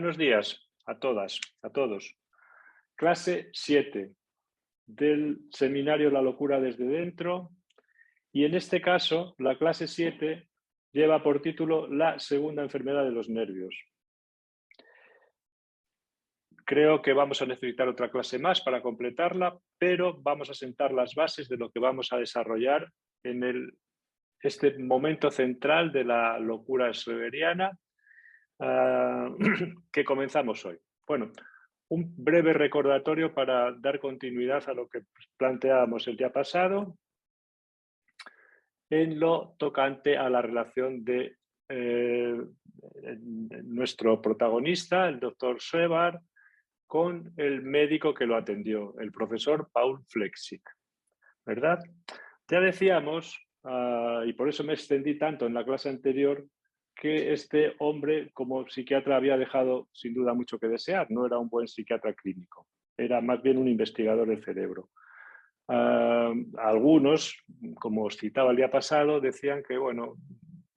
Buenos días a todas, a todos. Clase 7 del seminario La locura desde dentro, y en este caso la clase 7 lleva por título La segunda enfermedad de los nervios. Creo que vamos a necesitar otra clase más para completarla, pero vamos a sentar las bases de lo que vamos a desarrollar en este momento central de la locura schrödingeriana que comenzamos hoy. Bueno, un breve recordatorio para dar continuidad a lo que planteábamos el día pasado en lo tocante a la relación de nuestro protagonista, el doctor Schreber, con el médico que lo atendió, el profesor Paul Flechsig, ¿verdad? Ya decíamos, y por eso me extendí tanto en la clase anterior, que este hombre como psiquiatra había dejado sin duda mucho que desear. No era un buen psiquiatra clínico, era más bien un investigador del cerebro. Algunos, como os citaba el día pasado, decían que, bueno,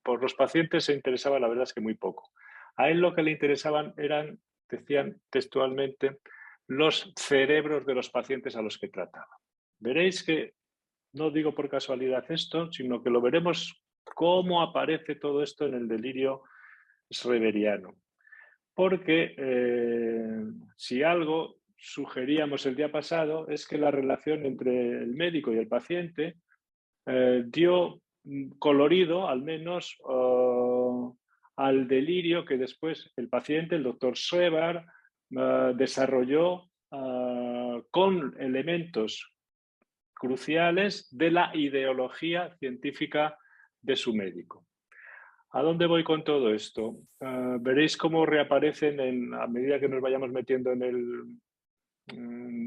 por los pacientes se interesaba, la verdad es que muy poco. A él lo que le interesaban eran, decían textualmente, los cerebros de los pacientes a los que trataba. Veréis que no digo por casualidad esto, sino que lo veremos cómo aparece todo esto en el delirio schrödingeriano. Porque si algo sugeríamos el día pasado es que la relación entre el médico y el paciente dio colorido, al menos, al delirio que después el paciente, el doctor Schreber, desarrolló con elementos cruciales de la ideología científica de su médico. ¿A dónde voy con todo esto? Veréis cómo reaparecen, a medida que nos vayamos metiendo en el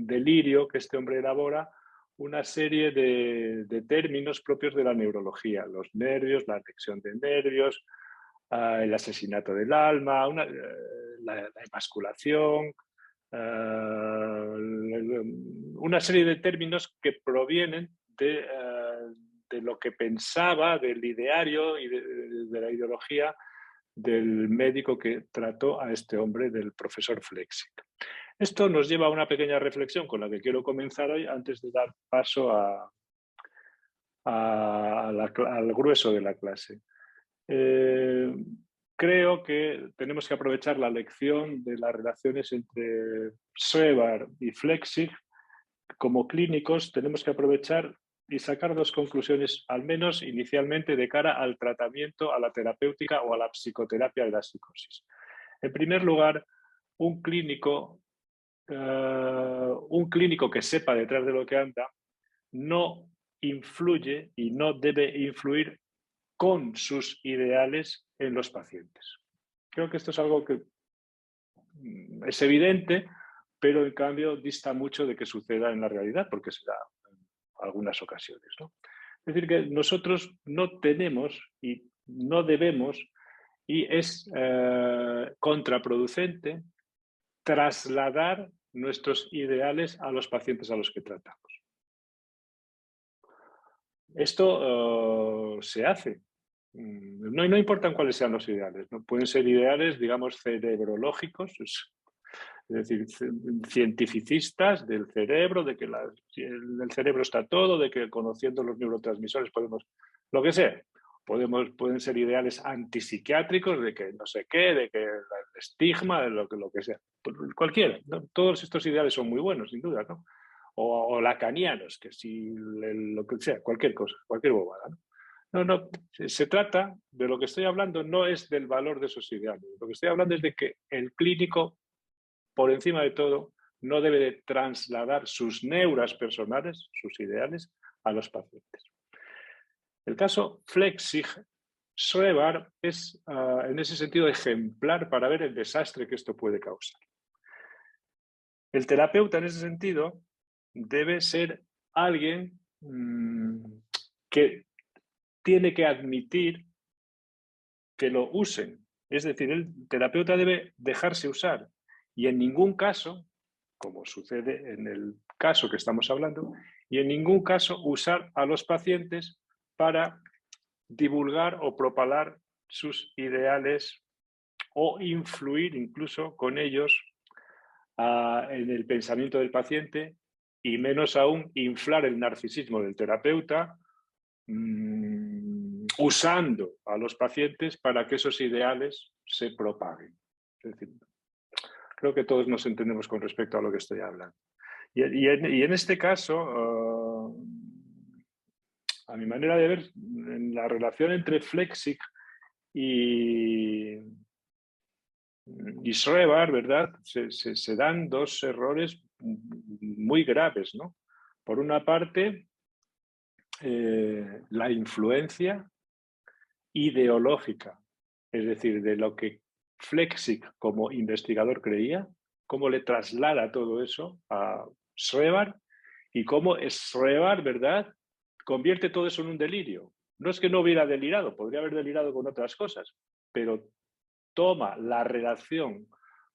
delirio que este hombre elabora, una serie de términos propios de la neurología, los nervios, la anexión de nervios, el asesinato del alma, la emasculación, una serie de términos que provienen de lo que pensaba, del ideario y de la ideología del médico que trató a este hombre, del profesor Flechsig. Esto nos lleva a una pequeña reflexión con la que quiero comenzar hoy antes de dar paso al grueso de la clase. Creo que tenemos que aprovechar la lección de las relaciones entre Schreber y Flechsig. Como clínicos tenemos que aprovechar y sacar dos conclusiones, al menos inicialmente, de cara al tratamiento, a la terapéutica o a la psicoterapia de la psicosis. En primer lugar, un clínico que sepa detrás de lo que anda no influye y no debe influir con sus ideales en los pacientes. Creo que esto es algo que es evidente, pero en cambio dista mucho de que suceda en la realidad, porque se da en algunas ocasiones, ¿no? Es decir, que nosotros no tenemos y no debemos, y es contraproducente, trasladar nuestros ideales a los pacientes a los que tratamos. Esto se hace. No importan cuáles sean los ideales, ¿no? Pueden ser ideales, digamos, cerebrológicos, es decir, cientificistas del cerebro, de que el cerebro está todo, de que conociendo los neurotransmisores podemos, lo que sea. Pueden ser ideales antipsiquiátricos, de que no sé qué, de que el estigma, de lo que sea. Cualquiera, ¿no? Todos estos ideales son muy buenos, sin duda, ¿no? O lacanianos, que si lo que sea, cualquier cosa, cualquier bobada, ¿no? No, se trata, de lo que estoy hablando no es del valor de esos ideales. Lo que estoy hablando es de que el clínico, por encima de todo, no debe de trasladar sus neuras personales, sus ideales, a los pacientes. El caso Flechsig-Schreber es, en ese sentido, ejemplar para ver el desastre que esto puede causar. El terapeuta, en ese sentido, debe ser alguien que tiene que admitir que lo usen. Es decir, el terapeuta debe dejarse usar y en ningún caso, como sucede en el caso que estamos hablando, y en ningún caso usar a los pacientes para divulgar o propalar sus ideales o influir incluso con ellos en el pensamiento del paciente y menos aún inflar el narcisismo del terapeuta usando a los pacientes para que esos ideales se propaguen. Es decir, creo que todos nos entendemos con respecto a lo que estoy hablando. Y en este caso, a mi manera de ver, en la relación entre Flechsig y Schreber, ¿verdad? Se dan dos errores muy graves, ¿no? Por una parte, la influencia ideológica, es decir, de lo que Flechsig como investigador creía, cómo le traslada todo eso a Schreber y cómo Schreber, ¿verdad?, convierte todo eso en un delirio. No es que no hubiera delirado, podría haber delirado con otras cosas, pero toma la relación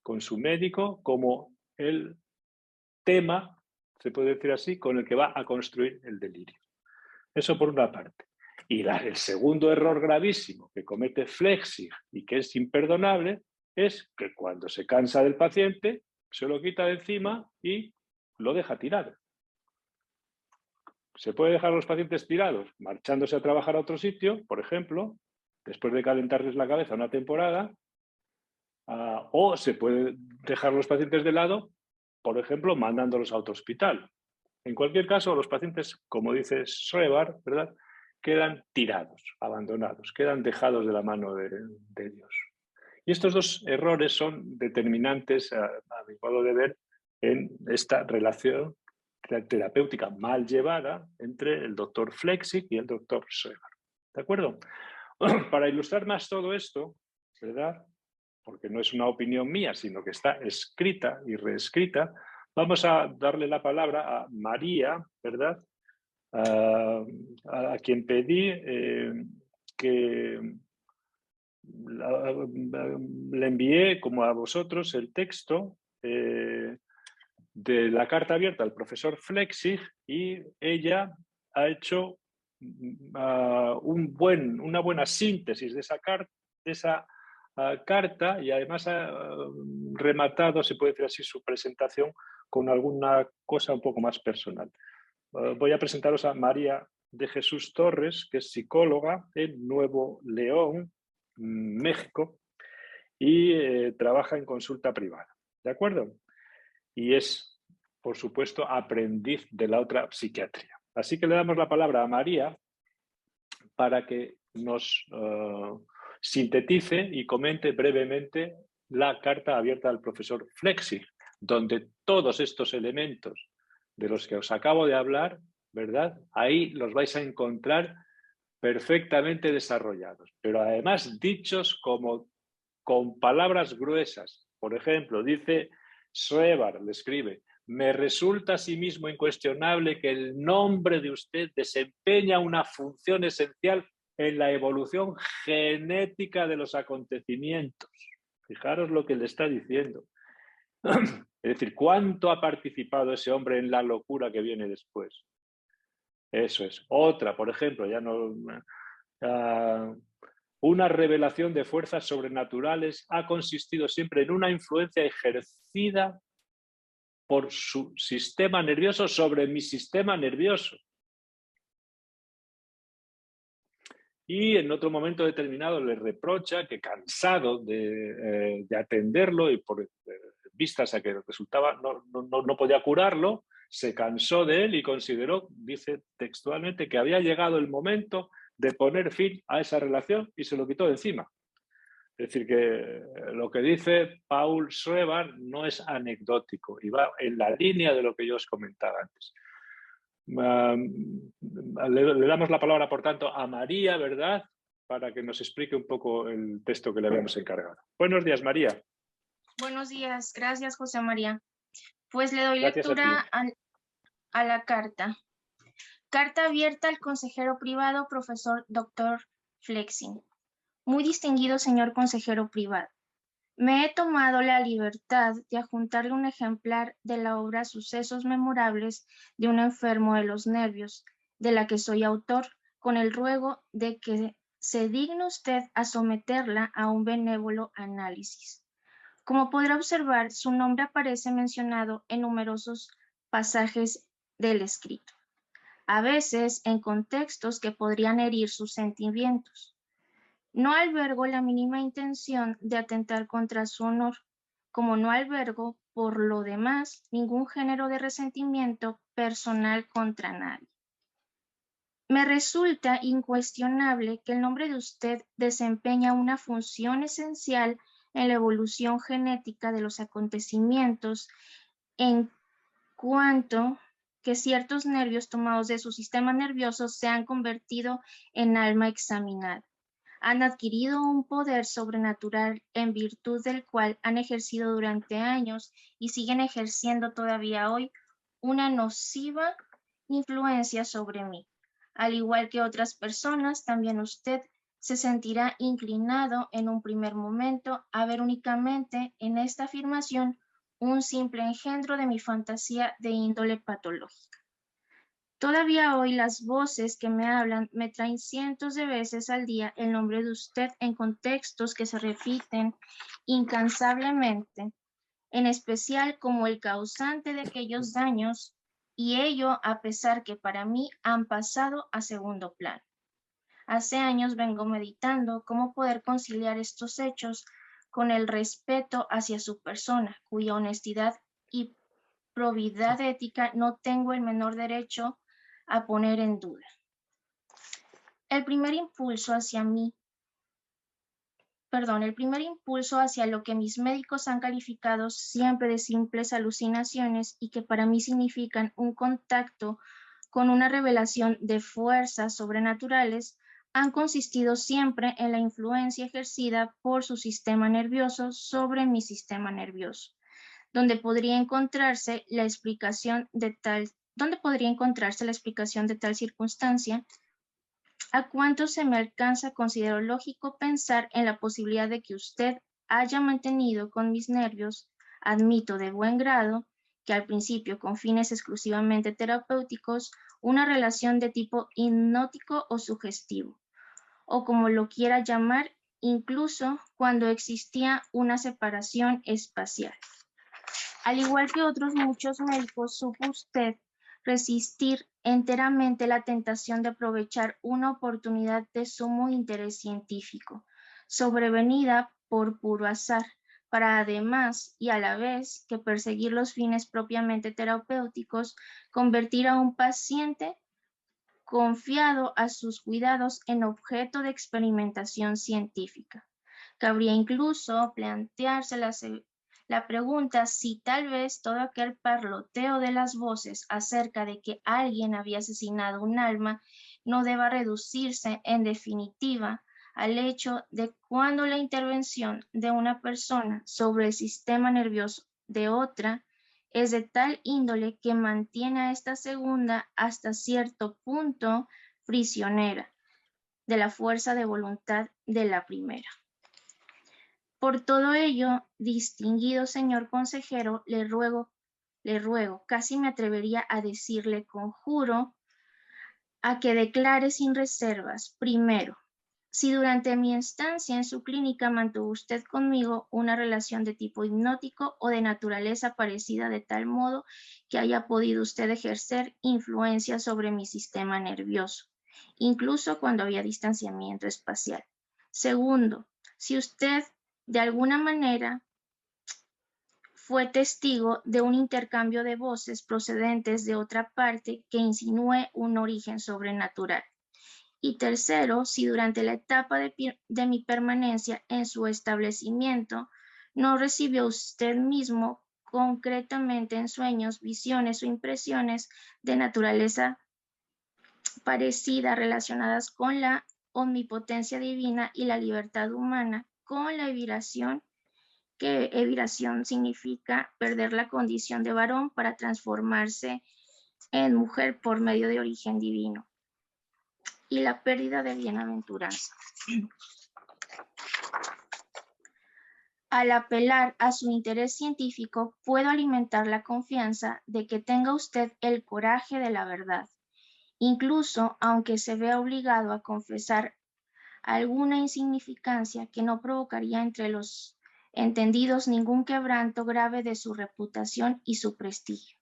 con su médico como el tema, se puede decir así, con el que va a construir el delirio. Eso por una parte. Y el segundo error gravísimo que comete Flechsig y que es imperdonable es que cuando se cansa del paciente se lo quita de encima y lo deja tirado. Se puede dejar a los pacientes tirados marchándose a trabajar a otro sitio, por ejemplo, después de calentarles la cabeza una temporada, o se puede dejar a los pacientes de lado, por ejemplo, mandándolos a otro hospital. En cualquier caso, los pacientes, como dice Schreber, ¿verdad?, quedan tirados, abandonados, quedan dejados de la mano de Dios. Y estos dos errores son determinantes, a mi modo de ver, en esta relación terapéutica mal llevada entre el doctor Flechsig y el doctor Schreber. ¿De acuerdo? Para ilustrar más todo esto, ¿verdad?, porque no es una opinión mía, sino que está escrita y reescrita, vamos a darle la palabra a María, ¿verdad?, a quien pedí que le envié, como a vosotros, el texto de la carta abierta al profesor Flechsig y ella ha hecho una buena síntesis de esa carta y además ha rematado, se puede decir así, su presentación con alguna cosa un poco más personal. Voy a presentaros a María de Jesús Torres, que es psicóloga en Nuevo León, México, y trabaja en consulta privada, ¿de acuerdo? Y es, por supuesto, aprendiz de la otra psiquiatría. Así que le damos la palabra a María para que nos sintetice y comente brevemente la carta abierta al profesor Flechsig, donde todos estos elementos de los que os acabo de hablar, ¿verdad?, ahí los vais a encontrar perfectamente desarrollados, pero además dichos como con palabras gruesas. Por ejemplo, dice Schreber, le escribe: me resulta asimismo incuestionable que el nombre de usted desempeña una función esencial en la evolución genética de los acontecimientos. Fijaros lo que le está diciendo. Es decir, ¿cuánto ha participado ese hombre en la locura que viene después? Eso es. Otra, por ejemplo, ya no... una revelación de fuerzas sobrenaturales ha consistido siempre en una influencia ejercida por su sistema nervioso sobre mi sistema nervioso. Y en otro momento determinado le reprocha que, cansado de atenderlo y por vistas a que resultaba no podía curarlo, se cansó de él y consideró, dice textualmente, que había llegado el momento de poner fin a esa relación y se lo quitó de encima. Es decir, que lo que dice Paul Schreber no es anecdótico y va en la línea de lo que yo os comentaba antes. Le damos la palabra, por tanto, a María, ¿verdad?, para que nos explique un poco el texto que le habíamos encargado. Buenos días, María. Buenos días, gracias, José María. Pues le doy Gracias lectura a la carta. Carta abierta al consejero privado, profesor Dr. Flechsig. Muy distinguido señor consejero privado. Me he tomado la libertad de adjuntarle un ejemplar de la obra Sucesos memorables de un enfermo de los nervios, de la que soy autor, con el ruego de que se digne usted a someterla a un benévolo análisis. Como podrá observar, su nombre aparece mencionado en numerosos pasajes del escrito, a veces en contextos que podrían herir sus sentimientos. No albergo la mínima intención de atentar contra su honor, como no albergo, por lo demás, ningún género de resentimiento personal contra nadie. Me resulta incuestionable que el nombre de usted desempeña una función esencial en la evolución genética de los acontecimientos, en cuanto que ciertos nervios tomados de su sistema nervioso se han convertido en alma examinada. Han adquirido un poder sobrenatural en virtud del cual han ejercido durante años y siguen ejerciendo todavía hoy una nociva influencia sobre mí. Al igual que otras personas, también usted se sentirá inclinado en un primer momento a ver únicamente en esta afirmación un simple engendro de mi fantasía de índole patológica. Todavía hoy las voces que me hablan me traen cientos de veces al día el nombre de usted en contextos que se repiten incansablemente, en especial como el causante de aquellos daños, y ello a pesar que para mí han pasado a segundo plano. Hace años vengo meditando cómo poder conciliar estos hechos con el respeto hacia su persona, cuya honestidad y probidad ética no tengo el menor derecho a poner en duda. El primer impulso hacia lo que mis médicos han calificado siempre de simples alucinaciones y que para mí significan un contacto con una revelación de fuerzas sobrenaturales, han consistido siempre en la influencia ejercida por su sistema nervioso sobre mi sistema nervioso, donde podría encontrarse la explicación de tal circunstancia. A cuanto se me alcanza, considero lógico pensar en la posibilidad de que usted haya mantenido con mis nervios, admito de buen grado, que al principio con fines exclusivamente terapéuticos, una relación de tipo hipnótico o sugestivo, o como lo quiera llamar, incluso cuando existía una separación espacial. Al igual que otros muchos médicos, supo usted resistir enteramente la tentación de aprovechar una oportunidad de sumo interés científico, sobrevenida por puro azar, para además y a la vez que perseguir los fines propiamente terapéuticos, convertir a un paciente confiado a sus cuidados en objeto de experimentación científica. Cabría incluso plantearse la pregunta si tal vez todo aquel parloteo de las voces acerca de que alguien había asesinado un alma no deba reducirse en definitiva al hecho de cuando la intervención de una persona sobre el sistema nervioso de otra es de tal índole que mantiene a esta segunda hasta cierto punto prisionera de la fuerza de voluntad de la primera. Por todo ello, distinguido señor consejero, le ruego, casi me atrevería a decirle conjuro, a que declare sin reservas, primero, si durante mi estancia en su clínica mantuvo usted conmigo una relación de tipo hipnótico o de naturaleza parecida de tal modo que haya podido usted ejercer influencia sobre mi sistema nervioso, incluso cuando había distanciamiento espacial. Segundo, si usted de alguna manera fue testigo de un intercambio de voces procedentes de otra parte que insinúe un origen sobrenatural. Y tercero, si durante la etapa de mi permanencia en su establecimiento no recibió usted mismo concretamente en sueños, visiones o impresiones de naturaleza parecida relacionadas con la omnipotencia divina y la libertad humana, con la eviración, que eviración significa perder la condición de varón para transformarse en mujer por medio de origen divino, y la pérdida de bienaventuranza. Al apelar a su interés científico, puedo alimentar la confianza de que tenga usted el coraje de la verdad, incluso aunque se vea obligado a confesar alguna insignificancia que no provocaría entre los entendidos ningún quebranto grave de su reputación y su prestigio.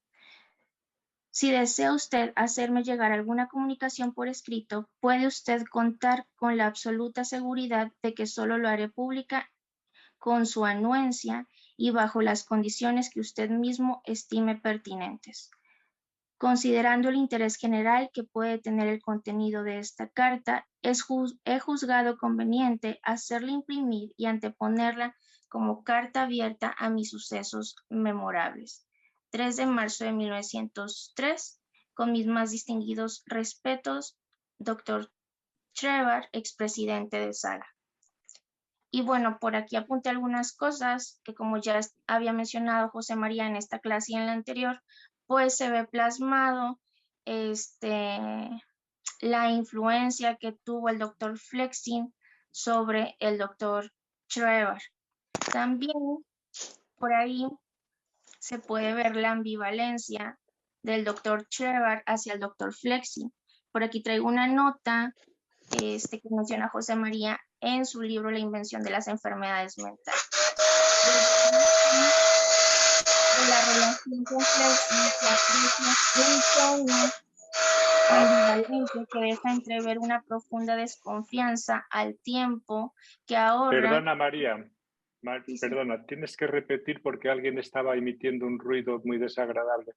Si desea usted hacerme llegar alguna comunicación por escrito, puede usted contar con la absoluta seguridad de que solo lo haré pública con su anuencia y bajo las condiciones que usted mismo estime pertinentes. Considerando el interés general que puede tener el contenido de esta carta, he juzgado conveniente hacerla imprimir y anteponerla como carta abierta a mis sucesos memorables. 3 de marzo de 1903, con mis más distinguidos respetos, Dr. Trevor, expresidente de Sala. Y bueno, por aquí apunté algunas cosas que, como ya había mencionado José María en esta clase y en la anterior, pues se ve plasmado la influencia que tuvo el doctor Flexing sobre el doctor Trevor. También por ahí se puede ver la ambivalencia del doctor Trevor hacia el doctor Flexing. Por aquí traigo una nota que menciona José María en su libro La invención de las enfermedades mentales. De la relación con Flexing se aprecia un tono ambivalente que deja entrever una profunda desconfianza al tiempo que ahorra. Perdona, María. Sí, sí. Perdona, tienes que repetir porque alguien estaba emitiendo un ruido muy desagradable.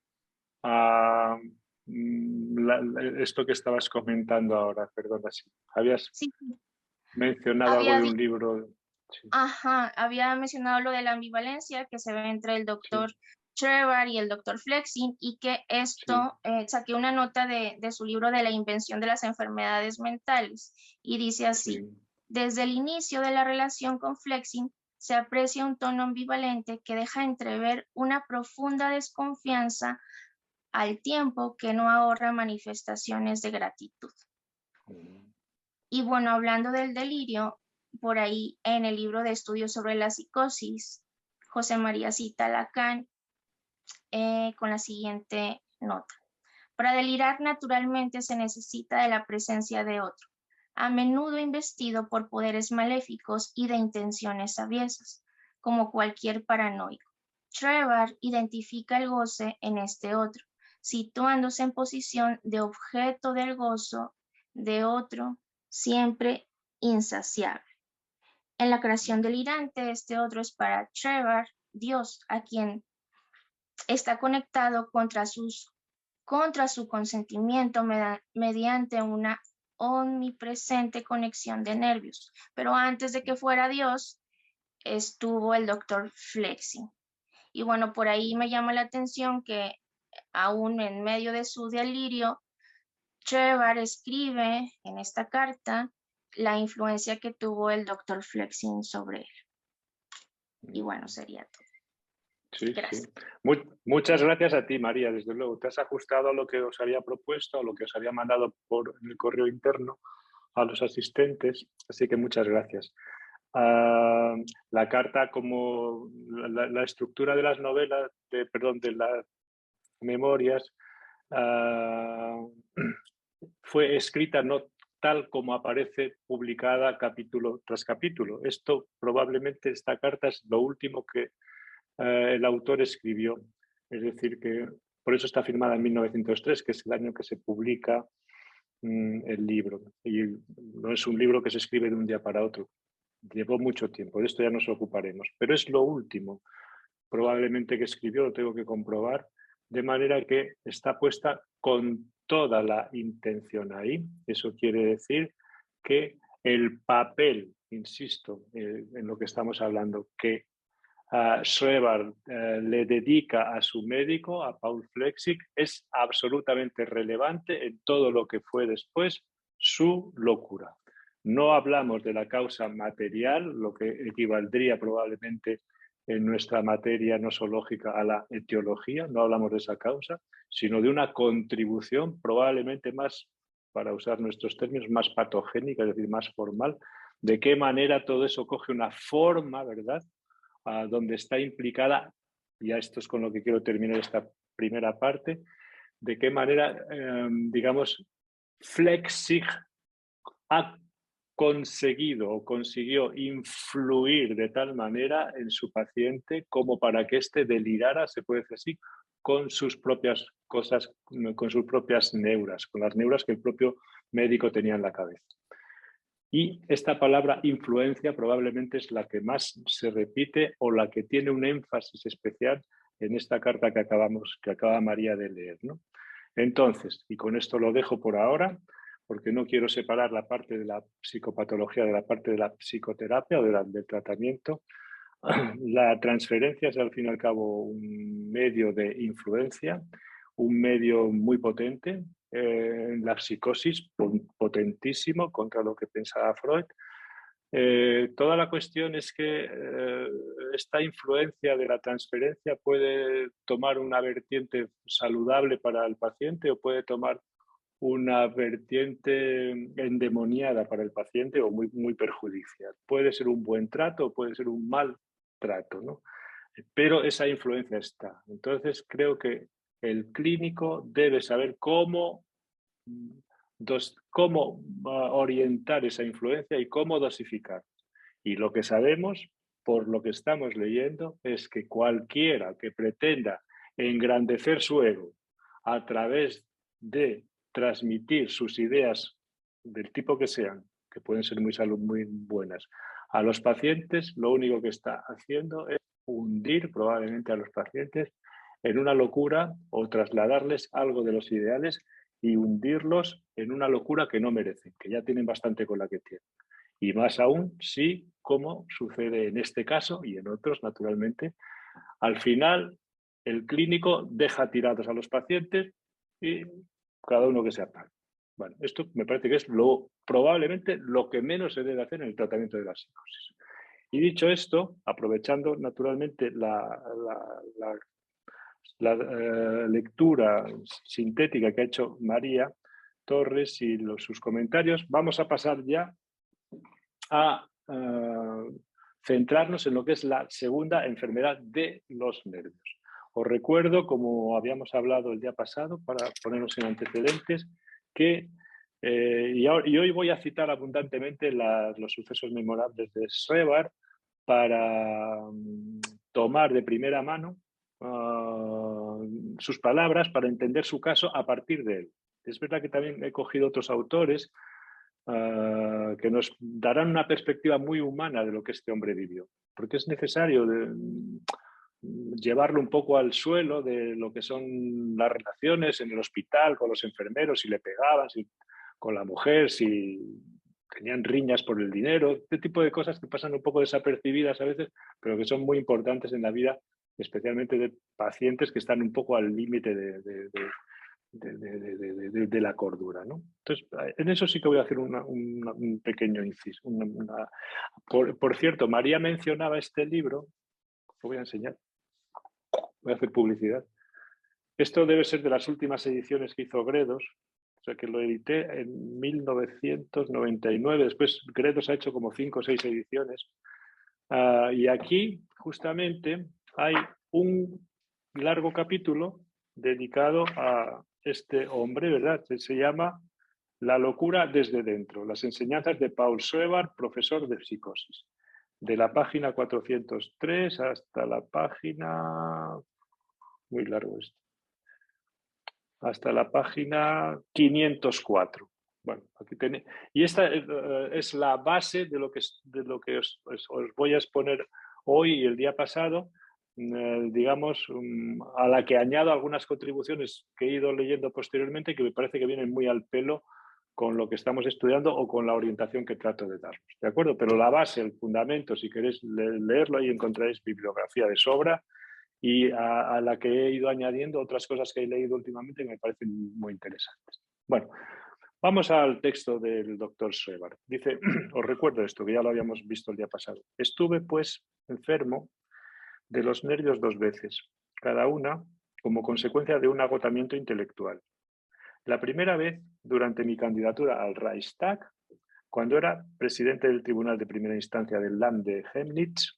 Esto que estabas comentando ahora, perdona, sí. Habías mencionado algo de un libro. Sí. Ajá, había mencionado lo de la ambivalencia que se ve entre el doctor Trevor y el doctor Flexing, y que esto, saqué una nota de su libro de la invención de las enfermedades mentales, y dice así: desde el inicio de la relación con Flexing se aprecia un tono ambivalente que deja entrever una profunda desconfianza al tiempo que no ahorra manifestaciones de gratitud. Y bueno, hablando del delirio, por ahí en el libro de estudios sobre la psicosis, José María cita a Lacan con la siguiente nota: para delirar naturalmente se necesita de la presencia de otro, a menudo investido por poderes maléficos y de intenciones aviesas, como cualquier paranoico. Trevor identifica el goce en este otro, situándose en posición de objeto del gozo de otro, siempre insaciable. En la creación delirante, este otro es para Trevor Dios, a quien está conectado contra su consentimiento mediante una omnipresente conexión de nervios. Pero antes de que fuera Dios, estuvo el doctor Flexing. Y bueno, por ahí me llama la atención que aún en medio de su delirio, Trevor escribe en esta carta la influencia que tuvo el doctor Flexing sobre él. Y bueno, sería todo. Sí, gracias. Sí. Muchas gracias a ti, María. Desde luego, te has ajustado a lo que os había propuesto, a lo que os había mandado por el correo interno a los asistentes, así que muchas gracias. La carta, como la estructura de las novelas, de las memorias, fue escrita no tal como aparece publicada capítulo tras capítulo. Esto probablemente, esta carta es lo último que el autor escribió. Es decir, que por eso está firmada en 1903, que es el año que se publica el libro. Y no es un libro que se escribe de un día para otro. Llevó mucho tiempo, de esto ya nos ocuparemos. Pero es lo último, probablemente, que escribió, lo tengo que comprobar, de manera que está puesta con toda la intención ahí. Eso quiere decir que el papel, insisto, en lo que estamos hablando, que Schreber le dedica a su médico, a Paul Flechsig, es absolutamente relevante en todo lo que fue después su locura. No hablamos de la causa material, lo que equivaldría probablemente en nuestra materia nosológica a la etiología, no hablamos de esa causa, sino de una contribución probablemente más, para usar nuestros términos, más patogénica, es decir, más formal, de qué manera todo eso coge una forma, ¿verdad?, donde está implicada, y a esto es con lo que quiero terminar esta primera parte, de qué manera, digamos, Flechsig ha conseguido o consiguió influir de tal manera en su paciente como para que éste delirara, se puede decir así, con sus propias cosas, con sus propias neuras, con las neuras que el propio médico tenía en la cabeza. Y esta palabra influencia probablemente es la que más se repite o la que tiene un énfasis especial en esta carta que acaba María de leer, ¿no? Entonces, y con esto lo dejo por ahora, porque no quiero separar la parte de la psicopatología de la parte de la psicoterapia o del tratamiento. La transferencia es al fin y al cabo un medio de influencia, un medio muy potente en la psicosis, potentísimo contra lo que pensaba Freud. Toda la cuestión es que esta influencia de la transferencia puede tomar una vertiente saludable para el paciente o puede tomar una vertiente endemoniada para el paciente o muy, muy perjudicial. Puede ser un buen trato o puede ser un mal trato, ¿no? Pero esa influencia está. Entonces creo que el clínico debe saber cómo orientar esa influencia y cómo dosificar. Y lo que sabemos, por lo que estamos leyendo, es que cualquiera que pretenda engrandecer su ego a través de transmitir sus ideas del tipo que sean, que pueden ser muy buenas, a los pacientes, lo único que está haciendo es hundir probablemente a los pacientes en una locura o trasladarles algo de los ideales y hundirlos en una locura que no merecen, que ya tienen bastante con la que tienen. Y más aún si, como sucede en este caso y en otros, naturalmente, al final el clínico deja tirados a los pacientes y cada uno que se apague. Bueno, esto me parece que es probablemente lo que menos se debe hacer en el tratamiento de la psicosis. Y dicho esto, aprovechando naturalmente la lectura sintética que ha hecho María Torres y sus comentarios, vamos a pasar ya a centrarnos en lo que es la segunda enfermedad de los nervios. Os recuerdo, como habíamos hablado el día pasado, para ponernos en antecedentes, que y hoy voy a citar abundantemente los sucesos memorables de Schreber para tomar de primera mano sus palabras, para entender su caso a partir de él. Es verdad que también he cogido otros autores que nos darán una perspectiva muy humana de lo que este hombre vivió, porque es necesario llevarlo un poco al suelo de lo que son las relaciones en el hospital con los enfermeros, si le pegaban, con la mujer, si tenían riñas por el dinero, este tipo de cosas que pasan un poco desapercibidas a veces, pero que son muy importantes en la vida, especialmente de pacientes que están un poco al límite de la cordura, ¿no? Entonces, en eso sí que voy a hacer un pequeño inciso. Por cierto, María mencionaba este libro, lo voy a enseñar, voy a hacer publicidad. Esto debe ser de las últimas ediciones que hizo Gredos, o sea que lo edité en 1999, después Gredos ha hecho como 5 o 6 ediciones, y aquí justamente hay un largo capítulo dedicado a este hombre, ¿verdad? Se llama La locura desde dentro, las enseñanzas de Paul Schreber, profesor de psicosis. De la página 403 hasta la página, muy largo esto, hasta la página 504. Bueno, aquí tenéis. Y esta es la base de lo que os voy a exponer hoy y el día pasado, digamos, a la que añado algunas contribuciones que he ido leyendo posteriormente que me parece que vienen muy al pelo con lo que estamos estudiando o con la orientación que trato de darnos, ¿de acuerdo? Pero la base, el fundamento, si queréis leerlo, ahí encontraréis bibliografía de sobra y a la que he ido añadiendo otras cosas que he leído últimamente que me parecen muy interesantes. Bueno, vamos al texto del doctor Schreber. Dice, os recuerdo esto, que ya lo habíamos visto el día pasado. Estuve, pues, enfermo de los nervios 2 veces, cada una como consecuencia de un agotamiento intelectual. La primera vez, durante mi candidatura al Reichstag, cuando era presidente del Tribunal de Primera Instancia del Land de Chemnitz.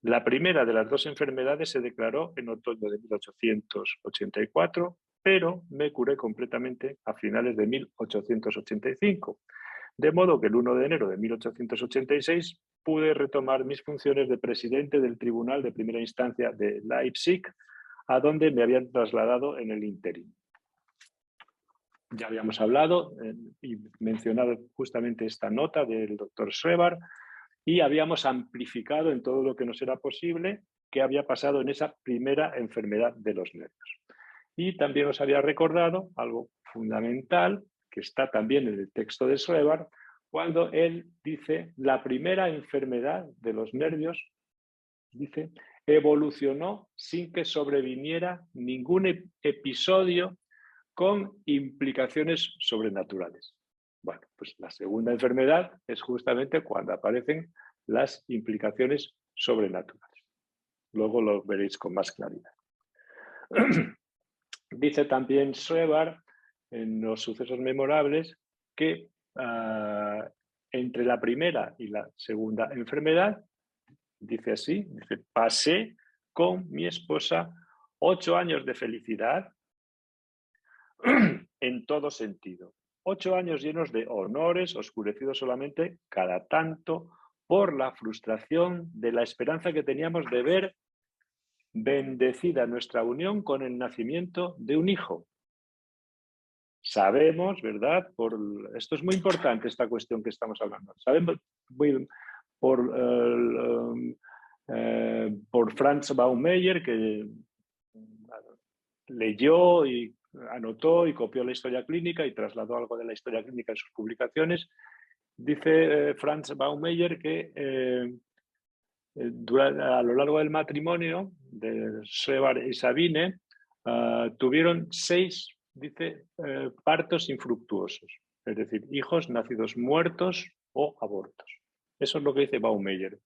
La primera de las 2 enfermedades se declaró en otoño de 1884, pero me curé completamente a finales de 1885. De modo que el 1 de enero de 1886 pude retomar mis funciones de presidente del Tribunal de Primera Instancia de Leipzig, a donde me habían trasladado en el ínterin. Ya habíamos hablado y mencionado justamente esta nota del doctor Schreber y habíamos amplificado en todo lo que nos era posible qué había pasado en esa primera enfermedad de los nervios. Y también os había recordado algo fundamental que está también en el texto de Schreber, cuando él dice la primera enfermedad de los nervios, dice, evolucionó sin que sobreviniera ningún episodio con implicaciones sobrenaturales. Bueno, pues la segunda enfermedad es justamente cuando aparecen las implicaciones sobrenaturales. Luego lo veréis con más claridad. Dice también Schreber en los sucesos memorables que entre la primera y la segunda enfermedad, dice así, dice, pasé con mi esposa 8 años de felicidad en todo sentido. 8 años llenos de honores, oscurecidos solamente cada tanto por la frustración de la esperanza que teníamos de ver bendecida nuestra unión con el nacimiento de un hijo. Sabemos, ¿verdad? Esto es muy importante, esta cuestión que estamos hablando. Sabemos por Franz Baumeier, que leyó y anotó y copió la historia clínica y trasladó algo de la historia clínica en sus publicaciones. Dice Franz Baumeier que a lo largo del matrimonio de Schreber y Sabine tuvieron 6, dice, partos infructuosos, es decir, hijos nacidos muertos o abortos. Eso es lo que dice Baumeier.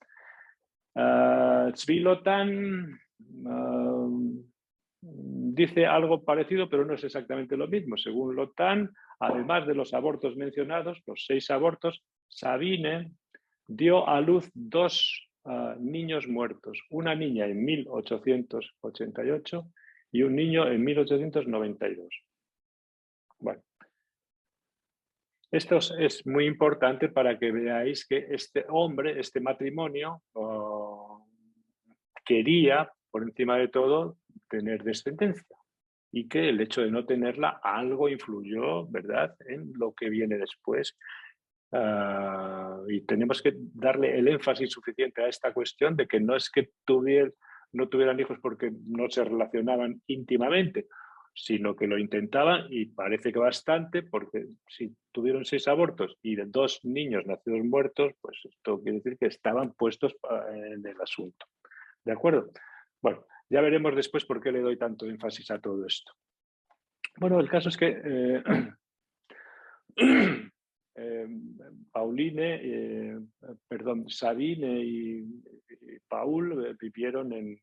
Zwilotan dice algo parecido, pero no es exactamente lo mismo. Según Lotan, además de los abortos mencionados, los 6 abortos, Sabine dio a luz 2 niños muertos, una niña en 1888 y un niño en 1892. Bueno, esto es muy importante para que veáis que este hombre, este matrimonio, quería, por encima de todo, tener descendencia y que el hecho de no tenerla algo influyó, ¿verdad?, en lo que viene después. Y tenemos que darle el énfasis suficiente a esta cuestión de que no es que no tuvieran hijos porque no se relacionaban íntimamente, sino que lo intentaban y parece que bastante, porque si tuvieron 6 abortos y de 2 niños nacidos muertos, pues esto quiere decir que estaban puestos en el asunto. ¿De acuerdo? Bueno, ya veremos después por qué le doy tanto énfasis a todo esto. Bueno, el caso es que Sabine y Paul vivieron en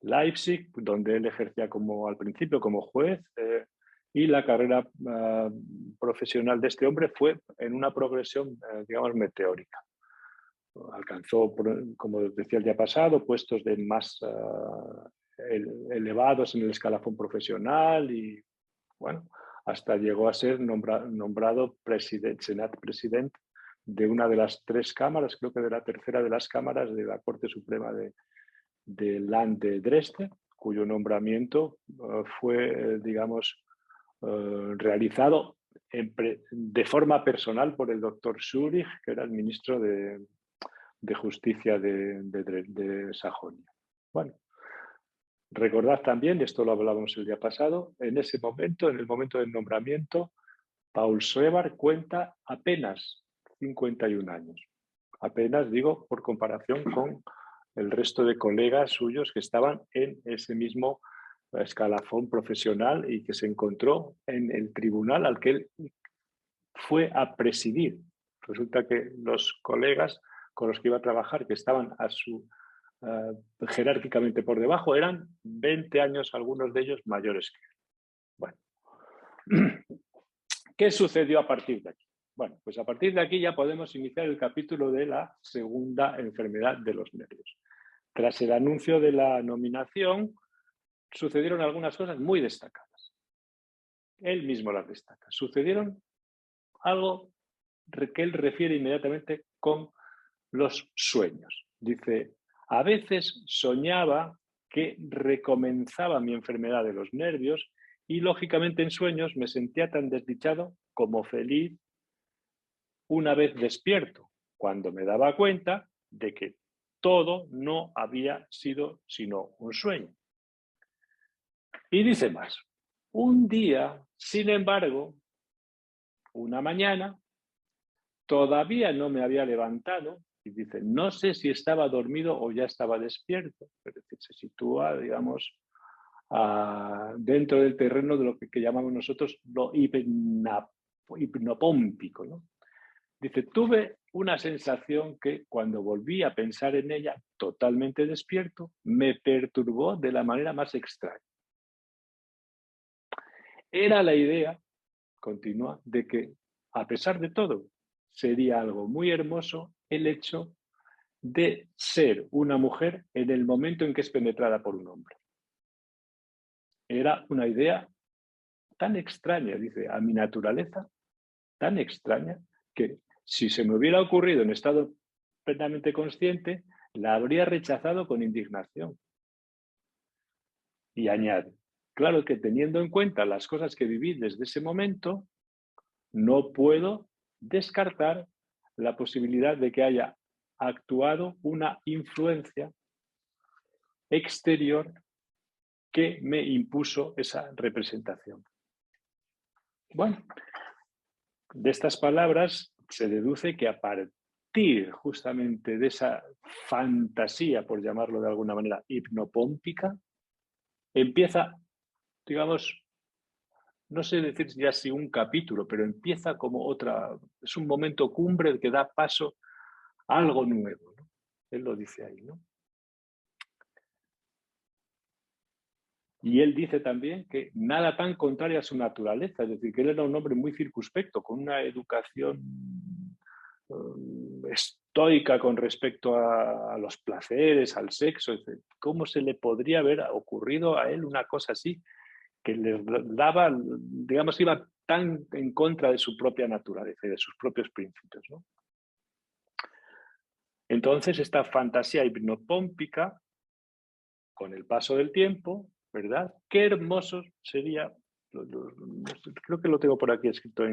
Leipzig, donde él ejercía al principio como juez, y la carrera profesional de este hombre fue en una progresión, digamos, meteórica. Alcanzó, como decía el día pasado, puestos de más elevados en el escalafón profesional y, bueno, hasta llegó a ser nombrado Senat President de una de las 3 cámaras, creo que de la tercera de las cámaras de la Corte Suprema de Land de Dresde, cuyo nombramiento fue, digamos, realizado de forma personal por el doctor Zurich, que era el ministro de Justicia de Sajonia. Bueno, recordad también, y esto lo hablábamos el día pasado, en ese momento, en el momento del nombramiento, Paul Schreber cuenta apenas 51 años. Apenas, digo, por comparación con el resto de colegas suyos que estaban en ese mismo escalafón profesional y que se encontró en el tribunal al que él fue a presidir. Resulta que los colegas con los que iba a trabajar, que estaban jerárquicamente por debajo, eran 20 años, algunos de ellos mayores que él. Bueno, ¿qué sucedió a partir de aquí? Bueno, pues a partir de aquí ya podemos iniciar el capítulo de la segunda enfermedad de los nervios. Tras el anuncio de la nominación, sucedieron algunas cosas muy destacadas. Él mismo las destaca. Sucedieron algo que él refiere inmediatamente con los sueños. Dice, a veces soñaba que recomenzaba mi enfermedad de los nervios y lógicamente en sueños me sentía tan desdichado como feliz una vez despierto, cuando me daba cuenta de que todo no había sido sino un sueño. Y dice más, un día, sin embargo, una mañana, todavía no me había levantado y dice, no sé si estaba dormido o ya estaba despierto, es decir, se sitúa, digamos, dentro del terreno de lo que llamamos nosotros lo hipnopómpico, ¿no? Dice, tuve una sensación que cuando volví a pensar en ella, totalmente despierto, me perturbó de la manera más extraña. Era la idea, continúa, de que a pesar de todo, sería algo muy hermoso el hecho de ser una mujer en el momento en que es penetrada por un hombre. Era una idea tan extraña, dice, a mi naturaleza, tan extraña, que si se me hubiera ocurrido en estado plenamente consciente, la habría rechazado con indignación. Y añade, claro que teniendo en cuenta las cosas que viví desde ese momento, no puedo descartar la posibilidad de que haya actuado una influencia exterior que me impuso esa representación. Bueno, de estas palabras se deduce que a partir justamente de esa fantasía, por llamarlo de alguna manera, hipnopómpica, empieza, digamos, no sé decir ya si un capítulo, pero empieza como otra, es un momento cumbre que da paso a algo nuevo, ¿no? Él lo dice ahí, ¿no? Y él dice también que nada tan contrario a su naturaleza, es decir, que él era un hombre muy circunspecto, con una educación estoica con respecto a los placeres, al sexo. ¿Cómo se le podría haber ocurrido a él una cosa así? Que le daba, digamos, iba tan en contra de su propia naturaleza y de sus propios principios, ¿no? Entonces, esta fantasía hipnopómpica, con el paso del tiempo, ¿verdad? Qué hermoso sería, creo que lo tengo por aquí escrito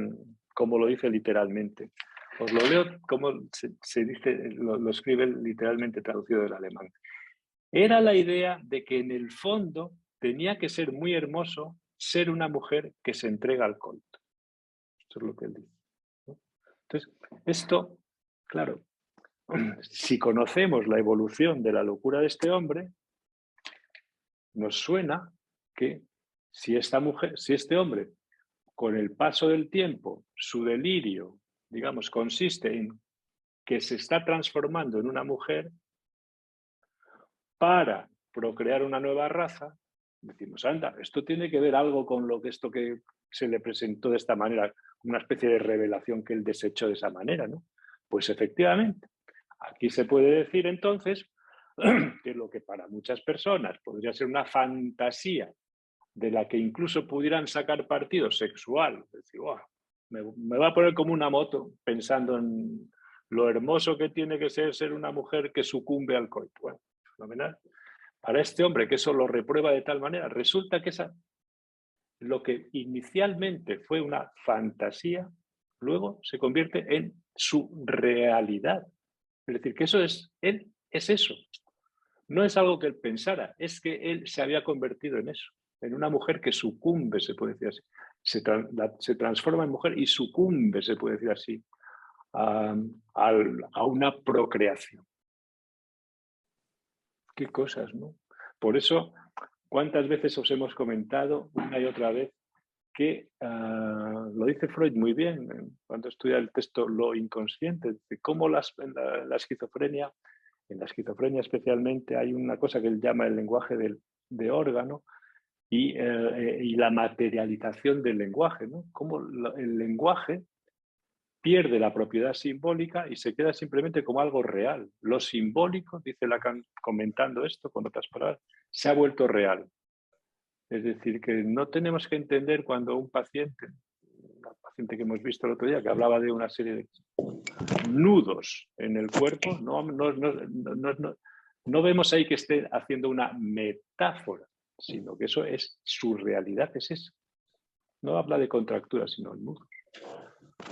como lo dice literalmente. Os lo leo como se dice, lo escribe literalmente traducido del alemán. Era la idea de que en el fondo tenía que ser muy hermoso ser una mujer que se entrega al coito. Eso es lo que él dice, ¿no? Entonces, esto, claro, si conocemos la evolución de la locura de este hombre, nos suena que si esta mujer, si este hombre, con el paso del tiempo, su delirio, digamos, consiste en que se está transformando en una mujer para procrear una nueva raza, decimos, anda, esto tiene que ver algo con esto que se le presentó de esta manera, una especie de revelación que él desechó de esa manera, ¿no? Pues efectivamente, aquí se puede decir entonces que lo que para muchas personas podría ser una fantasía de la que incluso pudieran sacar partido sexual, es decir, wow, me va a poner como una moto pensando en lo hermoso que tiene que ser una mujer que sucumbe al coito. Bueno, fenomenal. Para este hombre que eso lo reprueba de tal manera, resulta que lo que inicialmente fue una fantasía, luego se convierte en su realidad. Es decir, que él es eso. No es algo que él pensara, es que él se había convertido en eso, en una mujer que sucumbe, se puede decir así. Se transforma en mujer y sucumbe, se puede decir así, a una procreación. Qué cosas, ¿no? Por eso, ¿cuántas veces os hemos comentado una y otra vez que lo dice Freud muy bien cuando estudia el texto Lo inconsciente, de cómo en la esquizofrenia, especialmente, hay una cosa que él llama el lenguaje de órgano y la materialización del lenguaje, ¿no? Cómo el lenguaje pierde la propiedad simbólica y se queda simplemente como algo real. Lo simbólico, dice Lacan comentando esto con otras palabras, se ha vuelto real. Es decir, que no tenemos que entender cuando un paciente, una paciente que hemos visto el otro día que hablaba de una serie de nudos en el cuerpo, no vemos ahí que esté haciendo una metáfora, sino que eso es su realidad, es eso. No habla de contracturas, sino de nudos.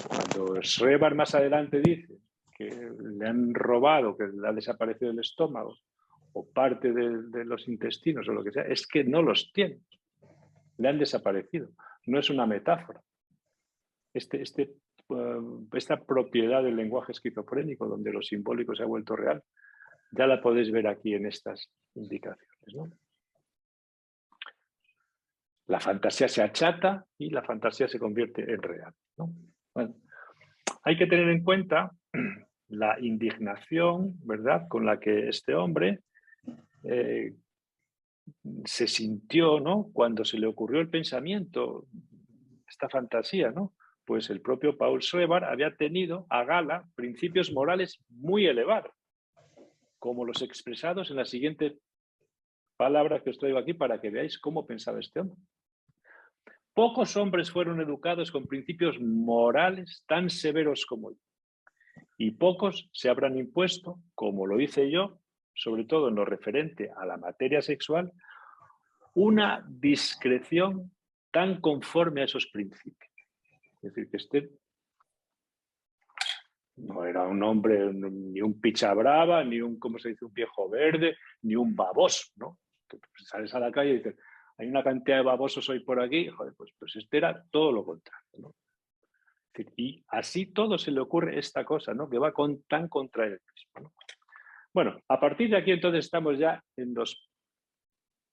Cuando Schreber más adelante dice que le han robado, que le ha desaparecido el estómago o parte de los intestinos o lo que sea, es que no los tiene. Le han desaparecido. No es una metáfora. Esta propiedad del lenguaje esquizofrénico, donde lo simbólico se ha vuelto real, ya la podéis ver aquí en estas indicaciones, ¿no? La fantasía se achata y la fantasía se convierte en real, ¿no? Bueno, hay que tener en cuenta la indignación, ¿verdad?, con la que este hombre se sintió, ¿no?, cuando se le ocurrió el pensamiento, esta fantasía, ¿no? Pues el propio Paul Schreber había tenido a gala principios morales muy elevados, como los expresados en la siguiente palabra que os traigo aquí para que veáis cómo pensaba este hombre. Pocos hombres fueron educados con principios morales tan severos como yo, y pocos se habrán impuesto, como lo hice yo, sobre todo en lo referente a la materia sexual, una discreción tan conforme a esos principios. Es decir, que este no era un hombre, ni un picha brava, ni un, ¿cómo se dice?, un viejo verde, ni un baboso, ¿no? Que sales a la calle y dices, hay una cantidad de babosos hoy por aquí, joder, pues este era todo lo contrario, ¿no? Y así todo se le ocurre esta cosa, ¿no?, que va tan contra él mismo, ¿no? Bueno, a partir de aquí entonces estamos ya en los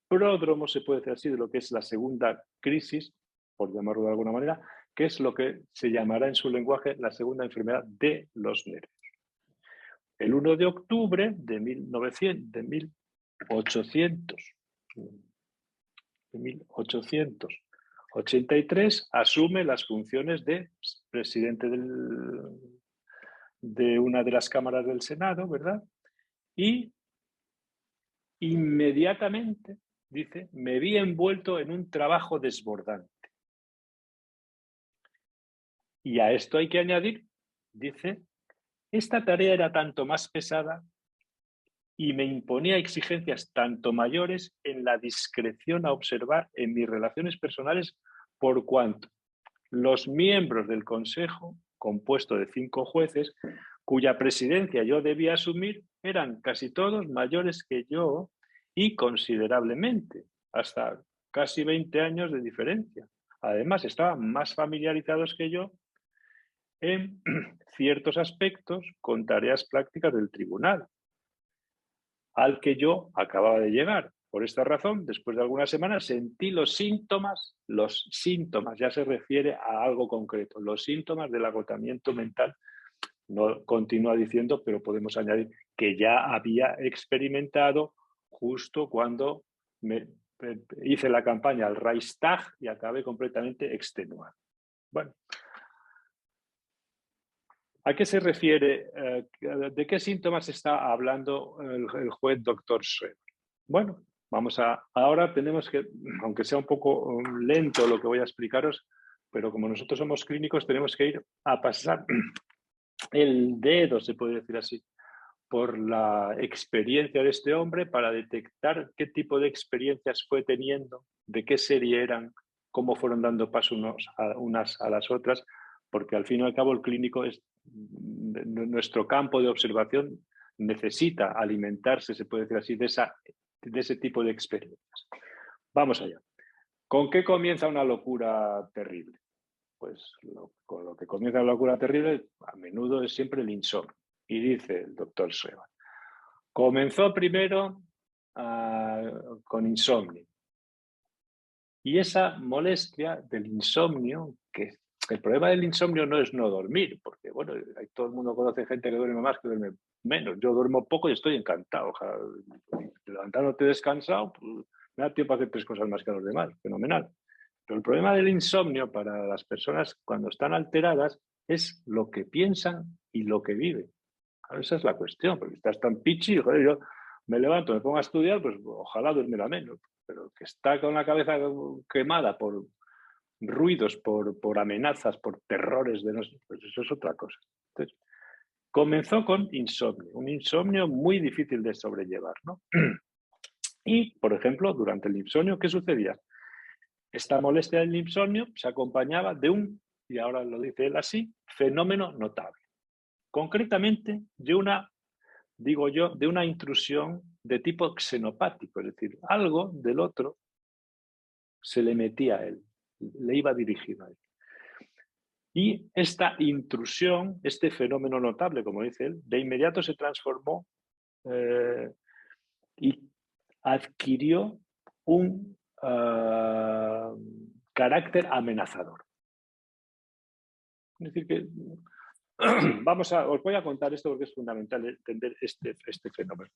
pródromos, se puede decir así, de lo que es la segunda crisis, por llamarlo de alguna manera, que es lo que se llamará en su lenguaje la segunda enfermedad de los nervios. El 1 de octubre de 1883 asume las funciones de presidente de una de las cámaras del Senado, ¿verdad? Y inmediatamente, dice, me vi envuelto en un trabajo desbordante. Y a esto hay que añadir, dice, esta tarea era tanto más pesada y me imponía exigencias tanto mayores en la discreción a observar en mis relaciones personales por cuanto los miembros del Consejo, compuesto de 5 jueces, cuya presidencia yo debía asumir, eran casi todos mayores que yo y considerablemente, hasta casi 20 años de diferencia. Además, estaban más familiarizados que yo en ciertos aspectos con tareas prácticas del tribunal, al que yo acababa de llegar. Por esta razón, después de algunas semanas, sentí los síntomas, ya se refiere a algo concreto, los síntomas del agotamiento mental. No continúa diciendo, pero podemos añadir que ya había experimentado justo cuando hice la campaña al Reichstag y acabé completamente extenuado. Bueno, ¿a qué se refiere? ¿De qué síntomas está hablando el juez doctor Schreber? Bueno, ahora tenemos que, aunque sea un poco lento lo que voy a explicaros, pero como nosotros somos clínicos tenemos que ir a pasar el dedo, se puede decir así, por la experiencia de este hombre para detectar qué tipo de experiencias fue teniendo, de qué serie eran, cómo fueron dando paso unas a las otras, porque al fin y al cabo el clínico es nuestro campo de observación, necesita alimentarse, se puede decir así, de ese tipo de experiencias. Vamos allá. ¿Con qué comienza una locura terrible? Pues con lo que comienza la locura terrible a menudo es siempre el insomnio. Y dice el doctor Schreber, comenzó primero con insomnio. Y esa molestia del insomnio, que el problema del insomnio no es no dormir, porque bueno, todo el mundo conoce gente que duerme más, que duerme menos. Yo duermo poco y estoy encantado. Ojalá, levantándote descansado, pues, me da tiempo para hacer 3 cosas más que los demás. Fenomenal. Pero el problema del insomnio para las personas cuando están alteradas es lo que piensan y lo que viven. Esa es la cuestión, porque estás tan pichi, joder, yo me levanto, me pongo a estudiar, pues ojalá durmiera menos, pero que está con la cabeza quemada por ruidos, por amenazas, por terrores, pues eso es otra cosa. Entonces, comenzó con insomnio, un insomnio muy difícil de sobrellevar, ¿no? Y, por ejemplo, durante el insomnio, ¿qué sucedía? Esta molestia del insomnio se acompañaba de un, y ahora lo dice él así, fenómeno notable. Concretamente, de una, digo yo, de una intrusión de tipo xenopático, es decir, algo del otro se le metía a él, le iba dirigido a él. Y esta intrusión, este fenómeno notable, como dice él, de inmediato se transformó y adquirió un carácter amenazador. Es decir, que os voy a contar esto porque es fundamental entender este fenómeno.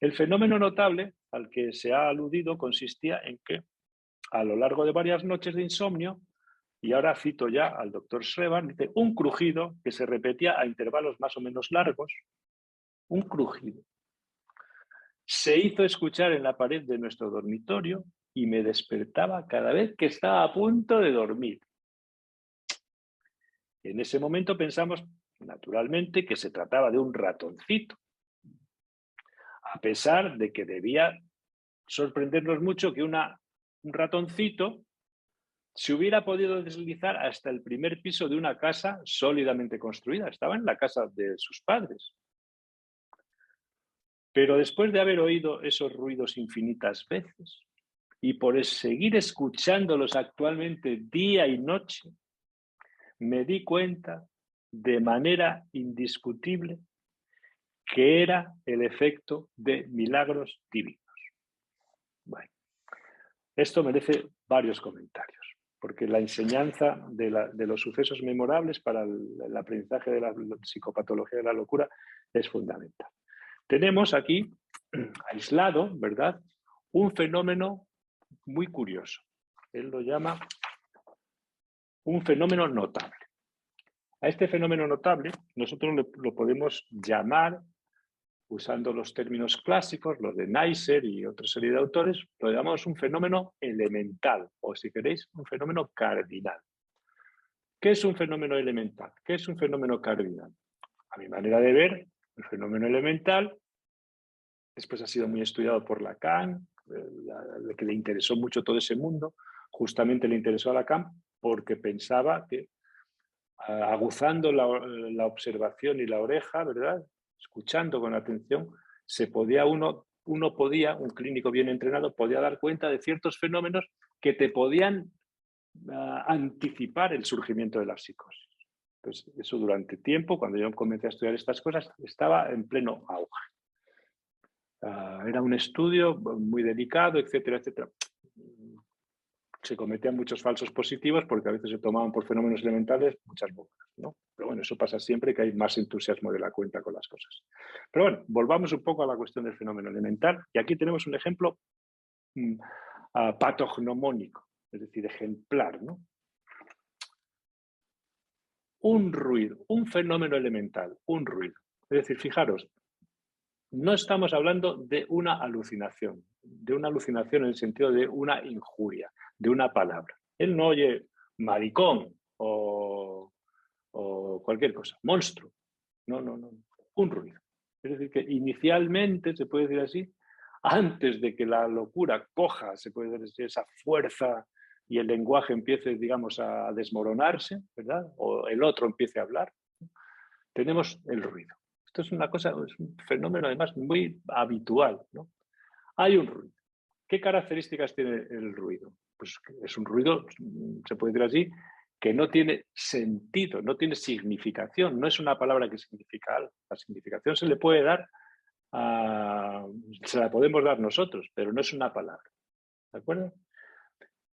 El fenómeno notable al que se ha aludido consistía en que a lo largo de varias noches de insomnio, y ahora cito ya al doctor Schreber, dice, un crujido que se repetía a intervalos más o menos largos, un crujido, se hizo escuchar en la pared de nuestro dormitorio y me despertaba cada vez que estaba a punto de dormir. En ese momento pensamos, naturalmente, que se trataba de un ratoncito, a pesar de que debía sorprendernos mucho que un ratoncito se hubiera podido deslizar hasta el primer piso de una casa sólidamente construida. Estaba en la casa de sus padres. Pero después de haber oído esos ruidos infinitas veces y por seguir escuchándolos actualmente día y noche, me di cuenta de manera indiscutible que era el efecto de milagros divinos. Bueno, esto merece varios comentarios, porque la enseñanza de los sucesos memorables para el aprendizaje de la psicopatología de la locura es fundamental. Tenemos aquí aislado, ¿verdad?, un fenómeno muy curioso. Él lo llama un fenómeno notable. A este fenómeno notable nosotros lo podemos llamar, usando los términos clásicos, los de Neisser y otra serie de autores, lo llamamos un fenómeno elemental, o si queréis, un fenómeno cardinal. ¿Qué es un fenómeno elemental? ¿Qué es un fenómeno cardinal? A mi manera de ver, el fenómeno elemental después ha sido muy estudiado por Lacan, que le interesó mucho todo ese mundo. Justamente le interesó a Lacan porque pensaba que aguzando la observación y la oreja, ¿verdad?, escuchando con atención, un clínico bien entrenado, podía dar cuenta de ciertos fenómenos que te podían anticipar el surgimiento de la psicosis. Pues eso durante tiempo, cuando yo comencé a estudiar estas cosas, estaba en pleno auge. Era un estudio muy delicado, etcétera, etcétera. Se cometían muchos falsos positivos porque a veces se tomaban por fenómenos elementales muchas bocas, ¿no? Pero bueno, eso pasa siempre, que hay más entusiasmo de la cuenta con las cosas. Pero bueno, volvamos un poco a la cuestión del fenómeno elemental. Y aquí tenemos un ejemplo patognomónico, es decir, ejemplar, ¿no? Un ruido, un fenómeno elemental, un ruido. Es decir, fijaros, no estamos hablando de una alucinación en el sentido de una injuria, de una palabra. Él no oye maricón o cualquier cosa, monstruo. No, un ruido. Es decir, que inicialmente, se puede decir así, antes de que la locura coja, se puede decir, esa fuerza y el lenguaje empiece, digamos, a desmoronarse, ¿verdad?, o el otro empiece a hablar, tenemos el ruido. Esto es una cosa, es un fenómeno además muy habitual, ¿no? Hay un ruido. ¿Qué características tiene el ruido? Pues es un ruido, se puede decir así, que no tiene sentido, no tiene significación, no es una palabra que significa algo. La significación se le puede dar, se la podemos dar nosotros, pero no es una palabra. ¿De acuerdo?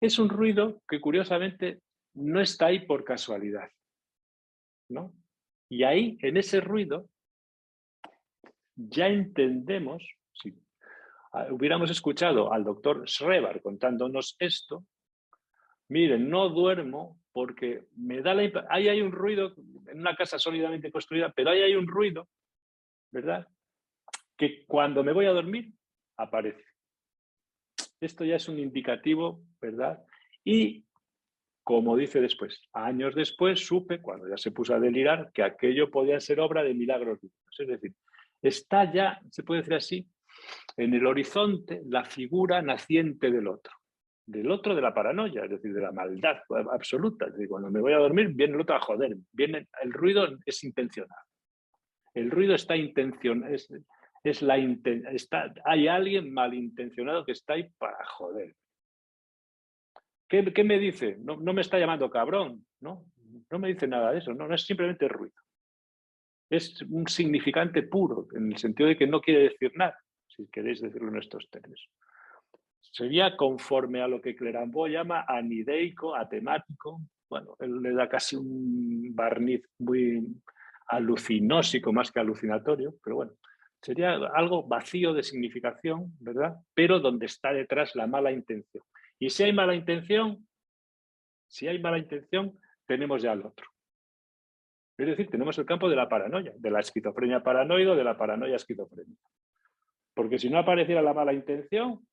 Es un ruido que curiosamente no está ahí por casualidad, ¿no? Y ahí, en ese ruido, ya entendemos, si hubiéramos escuchado al doctor Schreber contándonos esto, miren, no duermo porque me da ahí hay un ruido en una casa sólidamente construida, pero ahí hay un ruido, ¿verdad?, que cuando me voy a dormir aparece. Esto ya es un indicativo, ¿verdad? Y Como dice después, años después supe, cuando ya se puso a delirar, que aquello podía ser obra de milagros divinos. Es decir, está ya, se puede decir así, en el horizonte la figura naciente del otro de la paranoia, es decir, de la maldad absoluta. Es decir, cuando me voy a dormir, viene el otro a joder, viene, el ruido es intencional. El ruido está intencionado, hay alguien malintencionado que está ahí para joder. ¿Qué me dice? No me está llamando cabrón, ¿no? No me dice nada de eso, no es simplemente ruido. Es un significante puro, en el sentido de que no quiere decir nada, si queréis decirlo en estos términos. Sería conforme a lo que Clerambault llama anideico, atemático. Bueno, él le da casi un barniz muy alucinósico más que alucinatorio, pero bueno, sería algo vacío de significación, ¿verdad? Pero donde está detrás la mala intención. Y si hay mala intención, tenemos ya al otro. Es decir, tenemos el campo de la paranoia, de la esquizofrenia paranoide o de la paranoia esquizofrénica. Porque si no apareciera la mala intención,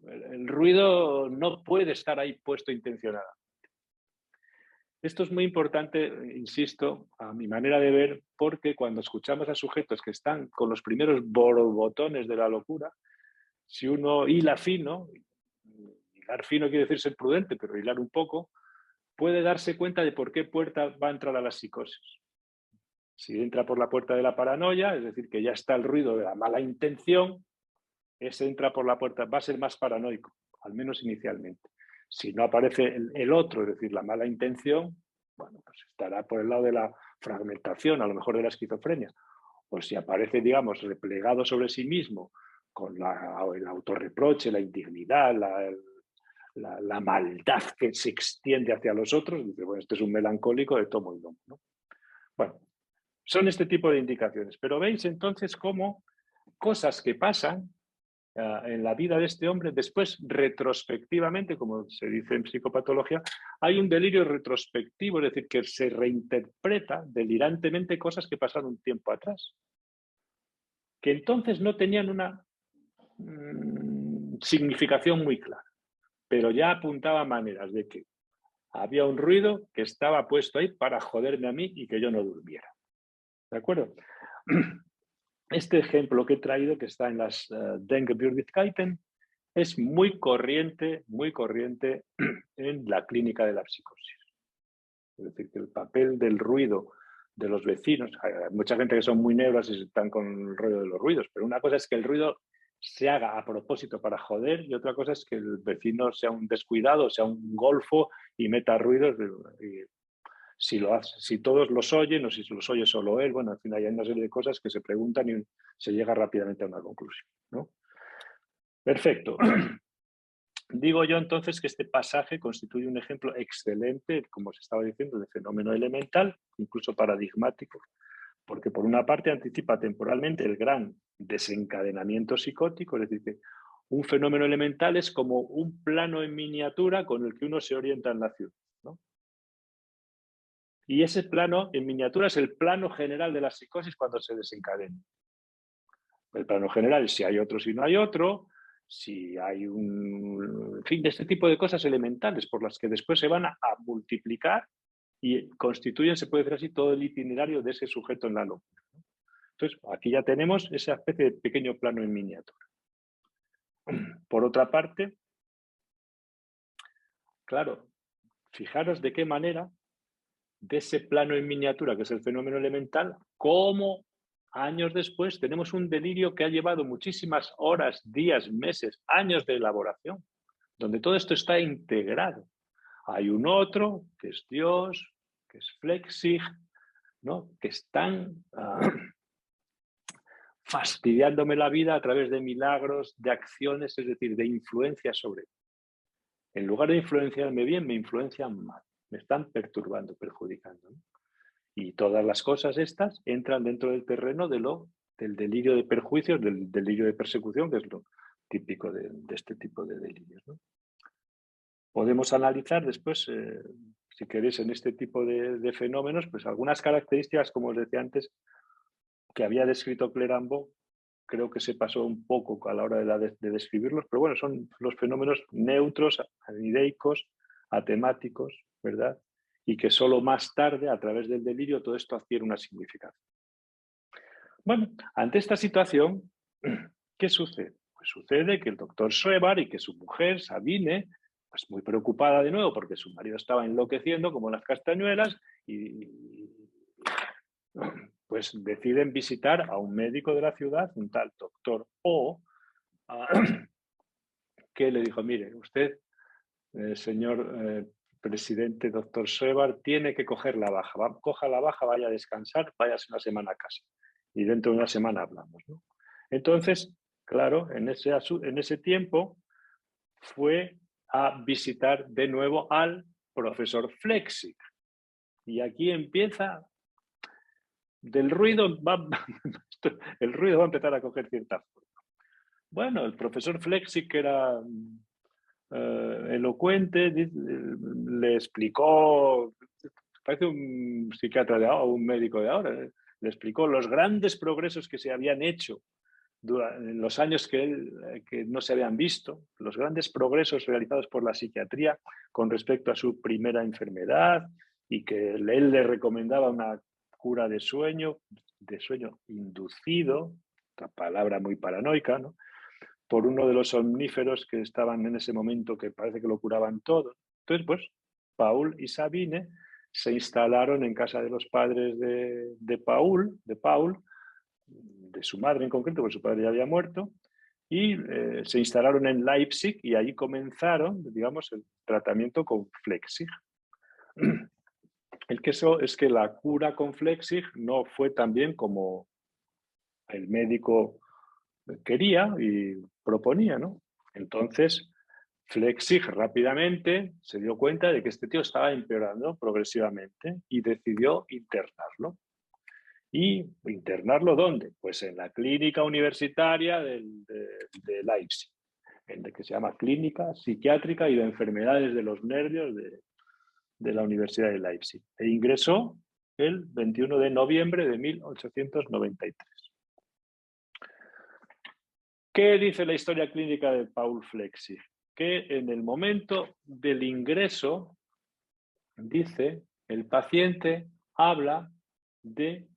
el ruido no puede estar ahí puesto intencionadamente. Esto es muy importante, insisto, a mi manera de ver, porque cuando escuchamos a sujetos que están con los primeros borbotones de la locura, si uno hila fino, hilar fino quiere decir ser prudente, pero hilar un poco, puede darse cuenta de por qué puerta va a entrar a la psicosis. Si entra por la puerta de la paranoia, es decir, que ya está el ruido de la mala intención, ese entra por la puerta, va a ser más paranoico, al menos inicialmente. Si no aparece el otro, es decir, la mala intención, bueno, pues estará por el lado de la fragmentación, a lo mejor de la esquizofrenia. O si aparece, digamos, replegado sobre sí mismo, con el autorreproche, la indignidad, la maldad que se extiende hacia los otros, dice, bueno, este es un melancólico de tomo y lomo, ¿no? Bueno, son este tipo de indicaciones. Pero veis entonces cómo cosas que pasan en la vida de este hombre, después retrospectivamente, como se dice en psicopatología, hay un delirio retrospectivo, es decir, que se reinterpreta delirantemente cosas que pasaron un tiempo atrás, que entonces no tenían una significación muy clara, pero ya apuntaba maneras de que había un ruido que estaba puesto ahí para joderme a mí y que yo no durmiera. ¿De acuerdo? Este ejemplo que he traído, que está en las Denkbewirtlichkeiten, es muy corriente en la clínica de la psicosis. Es decir, que el papel del ruido de los vecinos, hay mucha gente que son muy negras y están con el rollo de los ruidos, pero una cosa es que el ruido se haga a propósito para joder y otra cosa es que el vecino sea un descuidado, sea un golfo y meta ruidos. Si todos los oyen o si los oye solo él, bueno, al final hay una serie de cosas que se preguntan y se llega rápidamente a una conclusión, ¿no? Perfecto. Digo yo entonces que este pasaje constituye un ejemplo excelente, como os estaba diciendo, de fenómeno elemental, incluso paradigmático, porque por una parte anticipa temporalmente el gran desencadenamiento psicótico, es decir, que un fenómeno elemental es como un plano en miniatura con el que uno se orienta en la ciudad, ¿no? Y ese plano en miniatura es el plano general de la psicosis cuando se desencadena. El plano general, si hay otro, si no hay otro, si hay en fin, de este tipo de cosas elementales por las que después se van a multiplicar y constituyen, se puede decir así, todo el itinerario de ese sujeto en la locura. Entonces, aquí ya tenemos esa especie de pequeño plano en miniatura. Por otra parte, claro, fijaros de qué manera de ese plano en miniatura, que es el fenómeno elemental, cómo años después tenemos un delirio que ha llevado muchísimas horas, días, meses, años de elaboración, donde todo esto está integrado. Hay un otro, que es Dios, que es Flexig, ¿no? Que están fastidiándome la vida a través de milagros, de acciones, es decir, de influencia sobre mí. En lugar de influenciarme bien, me influencian mal, me están perturbando, perjudicando, ¿no? Y todas las cosas estas entran dentro del terreno del delirio de perjuicios, del delirio de persecución, que es lo típico de este tipo de delirios, ¿no? Podemos analizar después, si queréis, en este tipo de fenómenos, pues algunas características, como os decía antes, que había descrito Clerambault, creo que se pasó un poco a la hora de describirlos, pero bueno, son los fenómenos neutros, anideicos, atemáticos, ¿verdad? Y que solo más tarde, a través del delirio, todo esto adquiere una significación. Bueno, ante esta situación, ¿qué sucede? Pues sucede que el doctor Schreber y que su mujer, Sabine, pues muy preocupada de nuevo porque su marido estaba enloqueciendo como las castañuelas y pues deciden visitar a un médico de la ciudad, un tal doctor O, que le dijo, mire, usted, señor presidente, doctor Schreber, tiene que coger la baja. Coja la baja, vaya a descansar, váyase una semana a casa. Y dentro de una semana hablamos, ¿no? Entonces, claro, en ese tiempo fue a visitar de nuevo al profesor Flechsig. Y aquí empieza, el ruido va a empezar a coger cierta forma. Bueno, el profesor Flechsig, que era elocuente, le explicó, parece un psiquiatra de ahora, o un médico de ahora, le explicó los grandes progresos que se habían hecho en los años que no se habían visto, los grandes progresos realizados por la psiquiatría con respecto a su primera enfermedad y que él le recomendaba una cura de sueño inducido, otra palabra muy paranoica, ¿no? Por uno de los somníferos que estaban en ese momento que parece que lo curaban todo. Entonces, pues, Paul y Sabine se instalaron en casa de los padres de Paul, de su madre en concreto, porque su padre ya había muerto, y se instalaron en Leipzig y ahí comenzaron, digamos, el tratamiento con Flechsig. El caso es que la cura con Flechsig no fue tan bien como el médico quería y proponía, ¿no? Entonces, Flechsig rápidamente se dio cuenta de que este tío estaba empeorando progresivamente y decidió internarlo. ¿Y internarlo dónde? Pues en la clínica universitaria de Leipzig, en la que se llama Clínica Psiquiátrica y de Enfermedades de los Nervios de la Universidad de Leipzig. E ingresó el 21 de noviembre de 1893. ¿Qué dice la historia clínica de Paul Flechsig? Que en el momento del ingreso, dice, el paciente habla de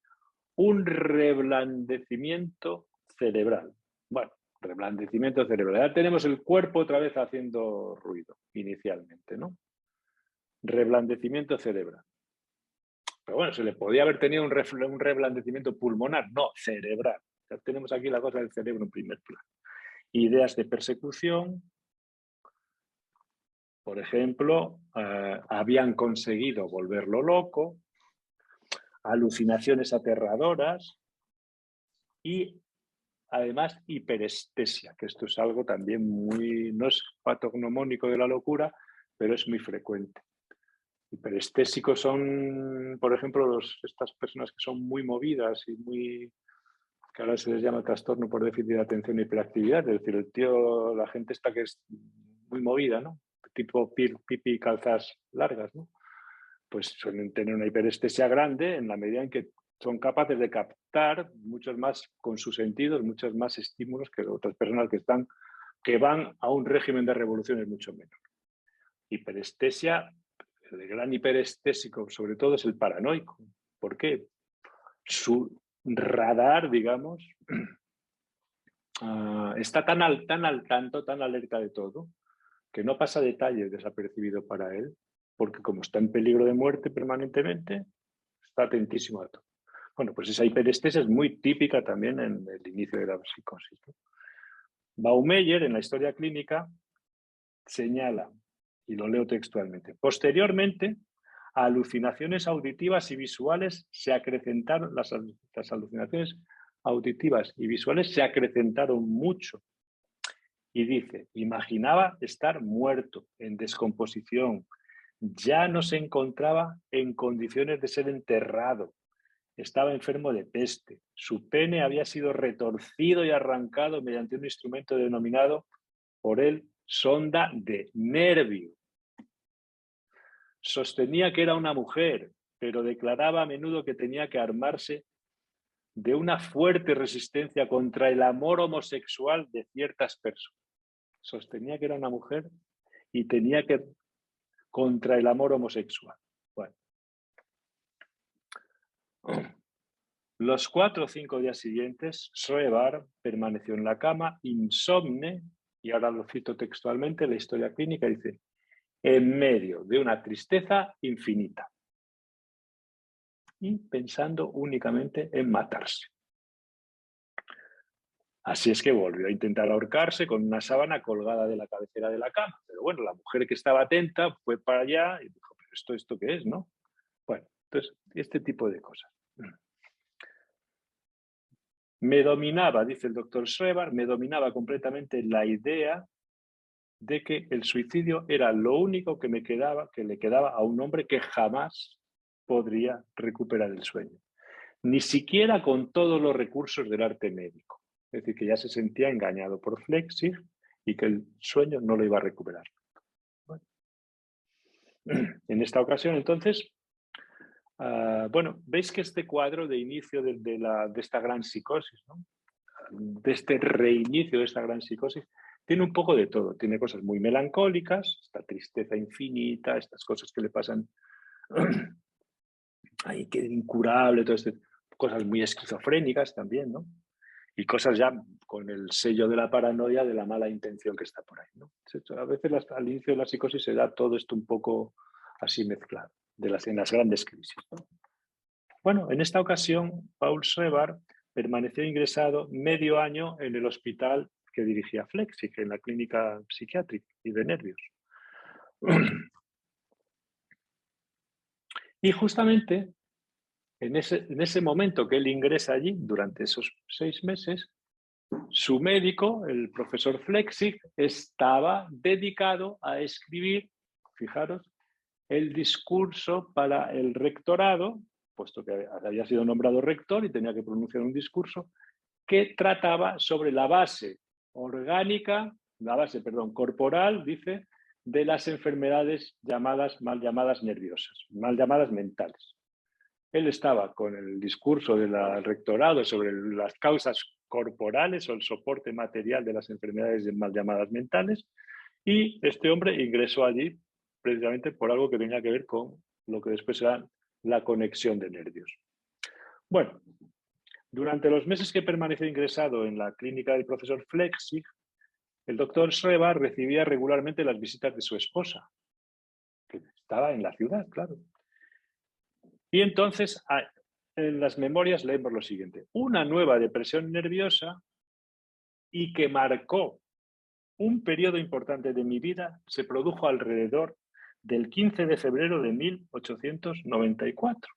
un reblandecimiento cerebral. Bueno, reblandecimiento cerebral. Ya tenemos el cuerpo otra vez haciendo ruido inicialmente, ¿no? Reblandecimiento cerebral. Pero bueno, se le podía haber tenido un reblandecimiento pulmonar, no, cerebral. Ya tenemos aquí la cosa del cerebro en primer plano. Ideas de persecución, por ejemplo, habían conseguido volverlo loco, alucinaciones aterradoras y además hiperestesia, que esto es algo también muy, no es patognomónico de la locura, pero es muy frecuente. Hiperestésicos son, por ejemplo, estas personas que son muy movidas y muy, que ahora se les llama trastorno por déficit de atención y hiperactividad, es decir, la gente está que es muy movida, ¿no? Tipo pipi y calzas largas, ¿no? Pues suelen tener una hiperestesia grande en la medida en que son capaces de captar muchos más con sus sentidos, muchos más estímulos que otras personas que van a un régimen de revoluciones mucho menor. Hiperestesia, el gran hiperestésico sobre todo es el paranoico. ¿Por qué? Su radar, digamos, está tan al tanto, tan alerta de todo, que no pasa detalle desapercibido para él, porque como está en peligro de muerte permanentemente, está atentísimo a todo. Bueno, pues esa hiperestesia es muy típica también en el inicio de la psicosis, ¿no? Baumeier, en la historia clínica, señala, y lo leo textualmente, posteriormente, a alucinaciones auditivas y visuales se acrecentaron, las alucinaciones auditivas y visuales se acrecentaron mucho. Y dice, imaginaba estar muerto, en descomposición, ya no se encontraba en condiciones de ser enterrado, estaba enfermo de peste, su pene había sido retorcido y arrancado mediante un instrumento denominado por él sonda de nervio. Sostenía que era una mujer, pero declaraba a menudo que tenía que armarse de una fuerte resistencia contra el amor homosexual de ciertas personas. Sostenía que era una mujer y tenía que contra el amor homosexual. Bueno. Los 4 o 5 días siguientes, Schreber permaneció en la cama, insomne, y ahora lo cito textualmente, la historia clínica dice, en medio de una tristeza infinita y pensando únicamente en matarse. Así es que volvió a intentar ahorcarse con una sábana colgada de la cabecera de la cama. Pero bueno, la mujer que estaba atenta fue para allá y dijo, ¿pero esto qué es, no? Bueno, entonces, este tipo de cosas. Me dominaba, dice el doctor Schreber, me dominaba completamente la idea de que el suicidio era lo único que le quedaba a un hombre que jamás podría recuperar el sueño. Ni siquiera con todos los recursos del arte médico. Es decir, que ya se sentía engañado por Flechsig y que el sueño no lo iba a recuperar. Bueno. En esta ocasión, entonces, bueno, veis que este cuadro de inicio de esta gran psicosis, ¿no? De este reinicio de esta gran psicosis, tiene un poco de todo. Tiene cosas muy melancólicas, esta tristeza infinita, estas cosas que le pasan ahí, que incurable, todas estas cosas muy esquizofrénicas también, ¿no? Y cosas ya con el sello de la paranoia, de la mala intención que está por ahí, ¿no? A veces al inicio de la psicosis se da todo esto un poco así mezclado, en las grandes crisis, ¿no? Bueno, en esta ocasión, Paul Schreber permaneció ingresado medio año en el hospital que dirigía Flechsig, en la clínica psiquiátrica y de nervios. Y justamente en ese momento que él ingresa allí, durante esos 6 meses, su médico, el profesor Flechsig, estaba dedicado a escribir, fijaros, el discurso para el rectorado, puesto que había sido nombrado rector y tenía que pronunciar un discurso, que trataba sobre la base corporal, dice, de las enfermedades mal llamadas nerviosas, mal llamadas mentales. Él estaba con el discurso del rectorado sobre las causas corporales o el soporte material de las enfermedades mal llamadas mentales, y este hombre ingresó allí precisamente por algo que tenía que ver con lo que después será la conexión de nervios. Bueno, durante los meses que permaneció ingresado en la clínica del profesor Flechsig, el doctor Schreber recibía regularmente las visitas de su esposa, que estaba en la ciudad, claro. Y entonces, en las memorias leemos lo siguiente: una nueva depresión nerviosa y que marcó un periodo importante de mi vida se produjo alrededor del 15 de febrero de 1894.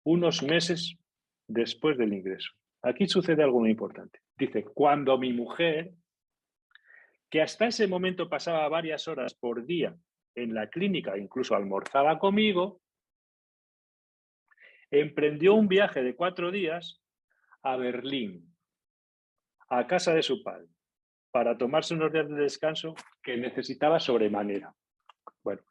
Unos meses después del ingreso. Aquí sucede algo muy importante. Dice, cuando mi mujer, que hasta ese momento pasaba varias horas por día en la clínica, incluso almorzaba conmigo, emprendió un viaje de 4 días a Berlín, a casa de su padre, para tomarse unos días de descanso que necesitaba sobremanera. Bueno,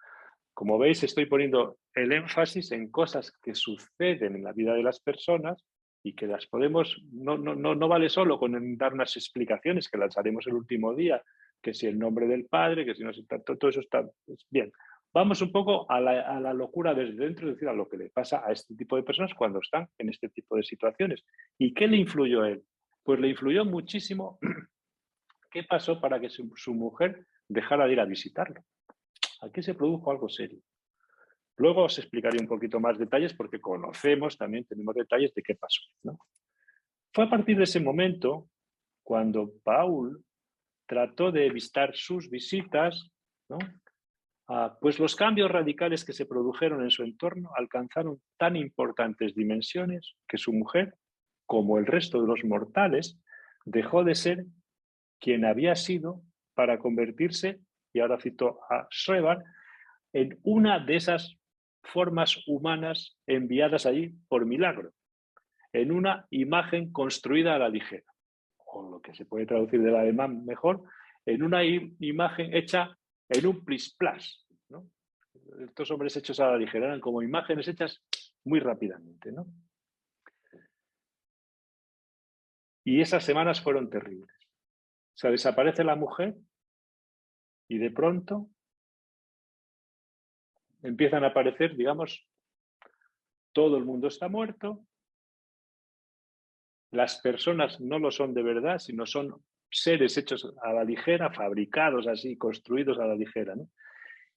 como veis, estoy poniendo el énfasis en cosas que suceden en la vida de las personas y que las podemos, no vale solo con dar unas explicaciones, que las haremos el último día, que si el nombre del padre, que si no se trata, todo eso está bien. Vamos un poco a la locura desde dentro, es decir, a lo que le pasa a este tipo de personas cuando están en este tipo de situaciones. ¿Y qué le influyó a él? Pues le influyó muchísimo qué pasó para que su mujer dejara de ir a visitarlo. Aquí se produjo algo serio. Luego os explicaré un poquito más detalles porque tenemos detalles de qué pasó, ¿no? Fue a partir de ese momento cuando Paul trató de evitar sus visitas, ¿no? Pues los cambios radicales que se produjeron en su entorno alcanzaron tan importantes dimensiones que su mujer, como el resto de los mortales, dejó de ser quien había sido para convertirse, y ahora cito a Schreber, en una de esas formas humanas enviadas allí por milagro, en una imagen construida a la ligera, o lo que se puede traducir del alemán mejor, en una imagen hecha en un plis-plas, ¿no? Estos hombres hechos a la ligera eran como imágenes hechas muy rápidamente, ¿no? Y esas semanas fueron terribles. O sea, desaparece la mujer Y de pronto empiezan a aparecer, digamos, todo el mundo está muerto, las personas no lo son de verdad, sino son seres hechos a la ligera, fabricados así, construidos a la ligera, ¿no?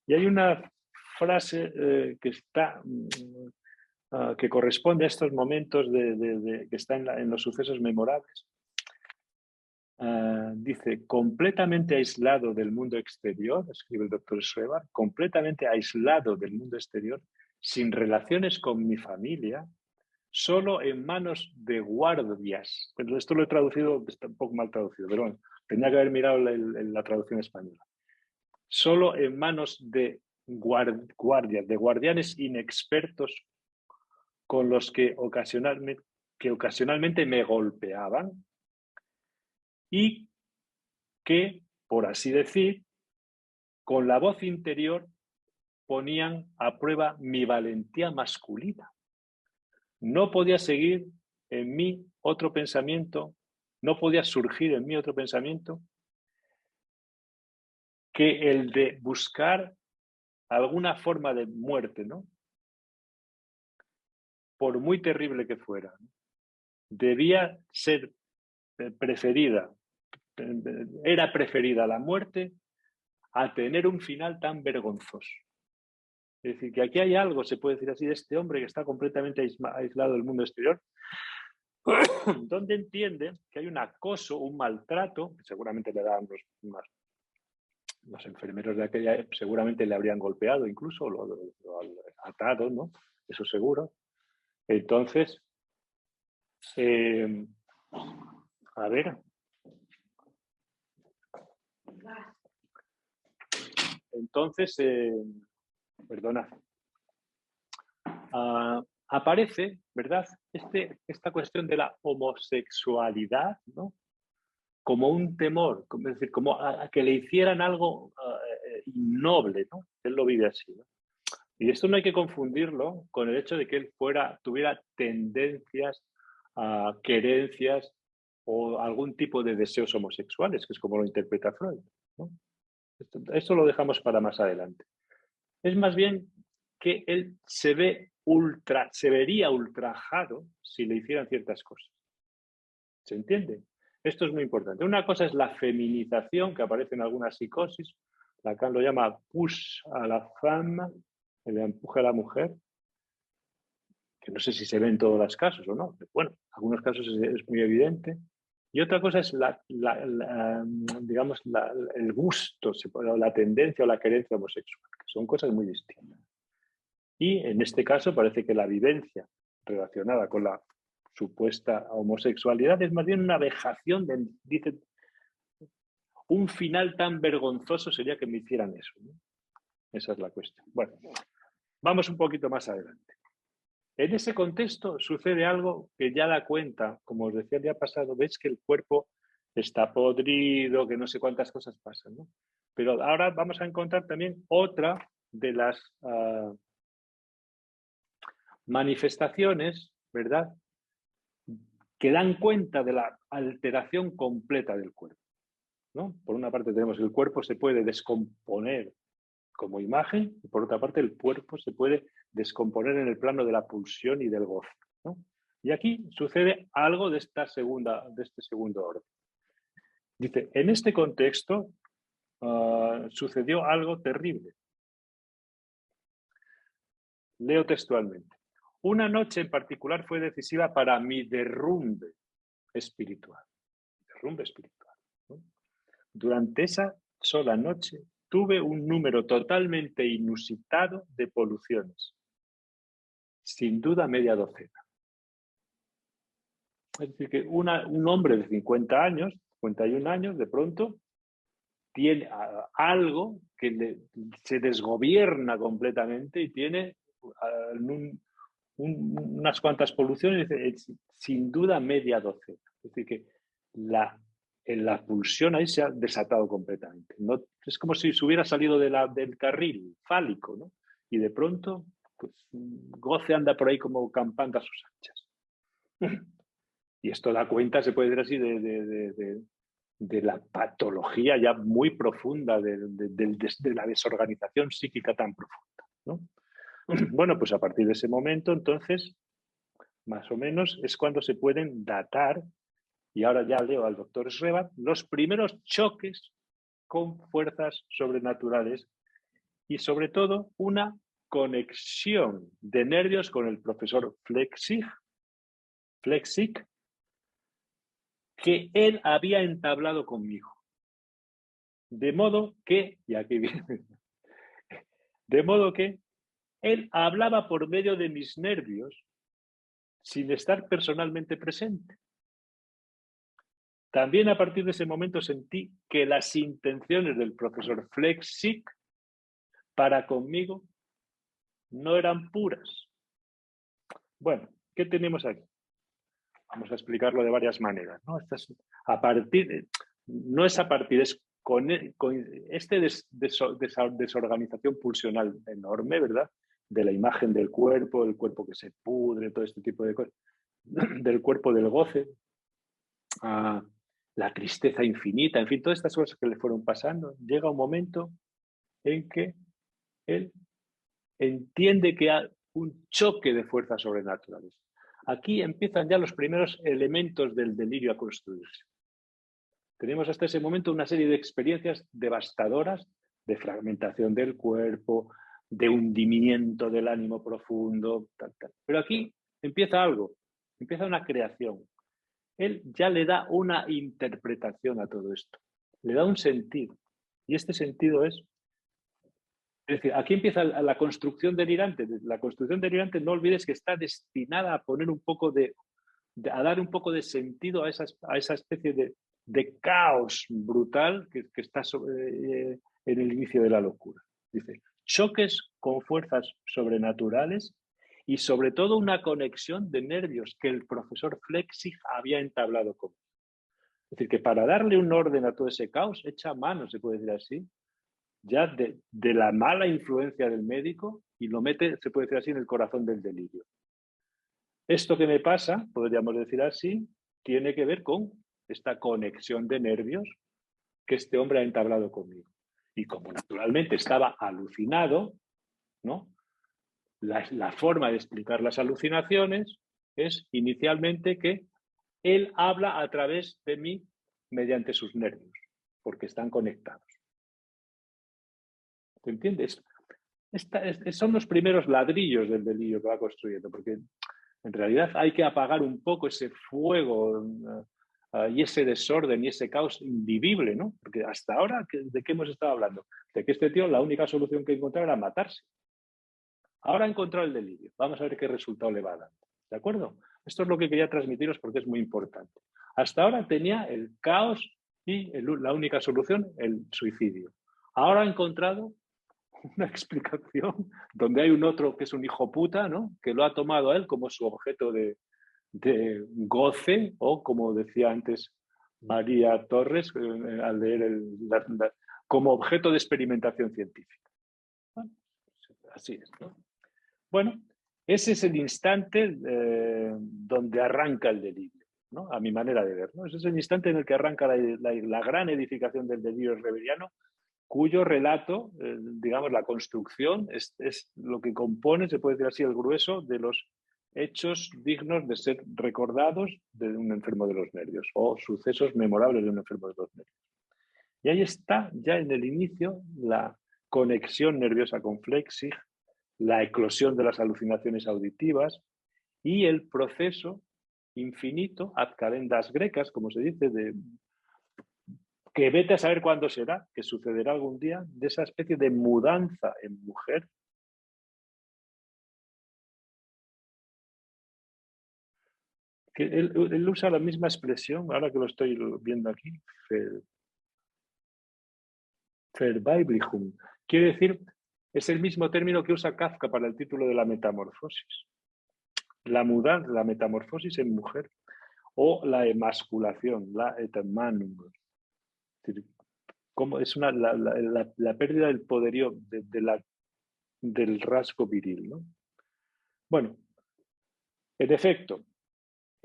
Y hay una frase que está... que corresponde a estos momentos que están en los sucesos memorables. Dice, completamente aislado del mundo exterior, escribe el doctor Schreber, completamente aislado del mundo exterior, sin relaciones con mi familia, solo en manos de guardias. Pero esto lo he traducido, está un poco mal traducido, pero bueno, tenía que haber mirado la traducción española. Solo en manos de guardias, de guardianes inexpertos con los que ocasionalmente me golpeaban y que, por así decir, con la voz interior ponían a prueba mi valentía masculina. No podía seguir en mí otro pensamiento, no podía surgir en mí otro pensamiento que el de buscar alguna forma de muerte, ¿no? Por muy terrible que fuera. Debía ser preferida, era preferida la muerte a tener un final tan vergonzoso. Es decir, que aquí hay algo, se puede decir así, de este hombre que está completamente aislado del mundo exterior, donde entiende que hay un acoso, un maltrato, que seguramente le daban los enfermeros de aquella, seguramente le habrían golpeado incluso, lo atado, ¿no? Eso seguro. Entonces, a ver. Entonces, perdona. Aparece, ¿verdad? Esta cuestión de la homosexualidad, ¿no? Como un temor, es decir, como a que le hicieran algo innoble, ¿no? Él lo vive así, ¿no? Y esto no hay que confundirlo con el hecho de que él tuviera tendencias, querencias o algún tipo de deseos homosexuales, que es como lo interpreta Freud, ¿no? Esto lo dejamos para más adelante. Es más bien que él se vería ultrajado si le hicieran ciertas cosas. ¿Se entiende? Esto es muy importante. Una cosa es la feminización que aparece en algunas psicosis. Lacan lo llama push a la femme, el empuje a la mujer, que no sé si se ve en todos los casos o no. Pero bueno, en algunos casos es muy evidente. Y otra cosa es digamos, el gusto, la tendencia o la querencia homosexual, que son cosas muy distintas. Y en este caso parece que la vivencia relacionada con la supuesta homosexualidad es más bien una vejación, dicen, un final tan vergonzoso sería que me hicieran eso, ¿no? Esa es la cuestión. Bueno, vamos un poquito más adelante. En ese contexto sucede algo que ya da cuenta, como os decía el día pasado, veis que el cuerpo está podrido, que no sé cuántas cosas pasan, ¿no? Pero ahora vamos a encontrar también otra de las manifestaciones, ¿verdad?, que dan cuenta de la alteración completa del cuerpo, ¿no? Por una parte tenemos que el cuerpo se puede descomponer como imagen y por otra parte el cuerpo se puede descomponer en el plano de la pulsión y del gozo, ¿no? Y aquí sucede algo de este segundo orden. Dice, en este contexto sucedió algo terrible. Leo textualmente. Una noche en particular fue decisiva para mi derrumbe espiritual. Derrumbe espiritual, ¿no? Durante esa sola noche tuve un número totalmente inusitado de poluciones. Sin duda media docena. Es decir, que un hombre de 50 años, 51 años, de pronto tiene algo que se desgobierna completamente y tiene unas cuantas poluciones, sin duda media docena. Es decir, que la pulsión ahí se ha desatado completamente. ¿No? Es como si se hubiera salido del carril fálico, ¿no? Y de pronto, pues, Goce anda por ahí como campando a sus anchas. Y esto da cuenta, se puede decir así, de la patología ya muy profunda, de la desorganización psíquica tan profunda, ¿no? Bueno, pues a partir de ese momento, entonces, más o menos, es cuando se pueden datar, y ahora ya leo al doctor Schrebat, los primeros choques con fuerzas sobrenaturales y, sobre todo, una conexión de nervios con el profesor Flechsig, que él había entablado conmigo. De modo que, y aquí viene, de modo que él hablaba por medio de mis nervios sin estar personalmente presente. También a partir de ese momento sentí que las intenciones del profesor Flechsig para conmigo no eran puras. Bueno, ¿qué tenemos aquí? Vamos a explicarlo de varias maneras, ¿no? No es a partir, es con este desorganización pulsional enorme, ¿verdad? De la imagen del cuerpo, el cuerpo que se pudre, todo este tipo de cosas, del cuerpo del goce, la tristeza infinita, en fin, todas estas cosas que le fueron pasando, llega un momento en que él entiende que hay un choque de fuerzas sobrenaturales. Aquí empiezan ya los primeros elementos del delirio a construirse. Tenemos hasta ese momento una serie de experiencias devastadoras de fragmentación del cuerpo, de hundimiento del ánimo profundo, tal. Pero aquí empieza algo, empieza una creación. Él ya le da una interpretación a todo esto, le da un sentido. Y este sentido es decir, aquí empieza la construcción delirante. La construcción delirante, no olvides que está destinada a poner un poco a dar un poco de sentido a esa especie de caos brutal que está en el inicio de la locura. Dice, choques con fuerzas sobrenaturales y sobre todo una conexión de nervios que el profesor Flechsig había entablado conmigo. Es decir, que para darle un orden a todo ese caos, echa mano, se puede decir así, ya de la mala influencia del médico y lo mete, se puede decir así, en el corazón del delirio. Esto que me pasa, podríamos decir así, tiene que ver con esta conexión de nervios que este hombre ha entablado conmigo. Y como naturalmente estaba alucinado, ¿no? La forma de explicar las alucinaciones es inicialmente que él habla a través de mí mediante sus nervios, porque están conectados. ¿Te entiendes? Son los primeros ladrillos del delirio que va construyendo, porque en realidad hay que apagar un poco ese fuego y ese desorden y ese caos invivible, ¿no? Porque hasta ahora, ¿de qué hemos estado hablando? De que este tío la única solución que encontraba era matarse. Ahora ha encontrado el delirio. Vamos a ver qué resultado le va a dar. ¿De acuerdo? Esto es lo que quería transmitiros porque es muy importante. Hasta ahora tenía el caos y la única solución, el suicidio. Ahora ha encontrado una explicación donde hay un otro que es un hijo puta, ¿no? Que lo ha tomado a él como su objeto de goce, o como decía antes María Torres al leer como objeto de experimentación científica. Bueno, así es, ¿no? Bueno, ese es el instante donde arranca el delirio, ¿no? A mi manera de ver, ¿no? Ese es el instante en el que arranca la gran edificación del delirio rebeliano, cuyo relato, digamos, la construcción es lo que compone, se puede decir así, el grueso de los hechos dignos de ser recordados de un enfermo de los nervios o sucesos memorables de un enfermo de los nervios. Y ahí está ya en el inicio la conexión nerviosa con Flechsig, la eclosión de las alucinaciones auditivas y el proceso infinito ad cadendas grecas, como se dice, que vete a saber cuándo será, que sucederá algún día, de esa especie de mudanza en mujer. Que él usa la misma expresión, ahora que lo estoy viendo aquí, Verweiblichung. Quiere decir, es el mismo término que usa Kafka para el título de la metamorfosis. La mudanza, la metamorfosis en mujer, o la emasculación, la etmanum. Como es la pérdida del poderío del rasgo viril, ¿no? Bueno, en efecto,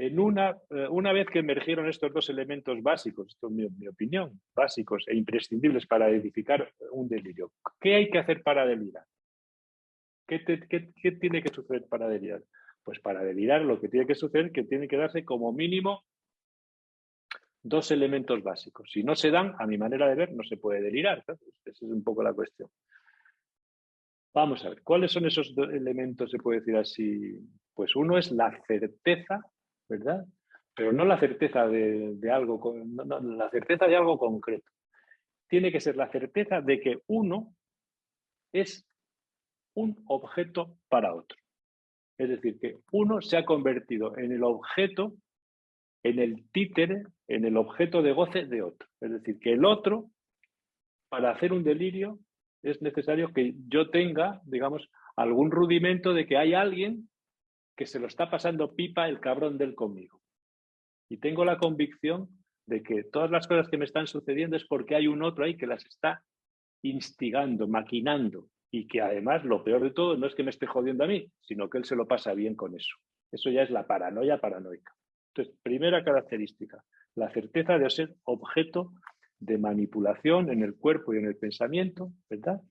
Una vez que emergieron estos dos elementos básicos, esto es mi opinión, básicos e imprescindibles para edificar un delirio, ¿qué hay que hacer para delirar? ¿Qué tiene que suceder para delirar? Pues para delirar lo que tiene que suceder es que tiene que darse como mínimo dos elementos básicos. Si no se dan, a mi manera de ver, no se puede delirar. ¿Sabes? Esa es un poco la cuestión. Vamos a ver, ¿cuáles son esos dos elementos, se puede decir así? Pues uno es la certeza, ¿verdad? Pero no la certeza de algo, no, la certeza de algo concreto. Tiene que ser la certeza de que uno es un objeto para otro. Es decir, que uno se ha convertido en el objeto, en el títere, en el objeto de goce de otro. Es decir, que el otro, para hacer un delirio, es necesario que yo tenga, digamos, algún rudimento de que hay alguien que se lo está pasando pipa el cabrón del conmigo. Y tengo la convicción de que todas las cosas que me están sucediendo es porque hay un otro ahí que las está instigando, maquinando, y que además lo peor de todo no es que me esté jodiendo a mí, sino que él se lo pasa bien con eso. Eso ya es la paranoia paranoica. Entonces, primera característica, la certeza de ser objeto de manipulación en el cuerpo y en el pensamiento, ¿verdad?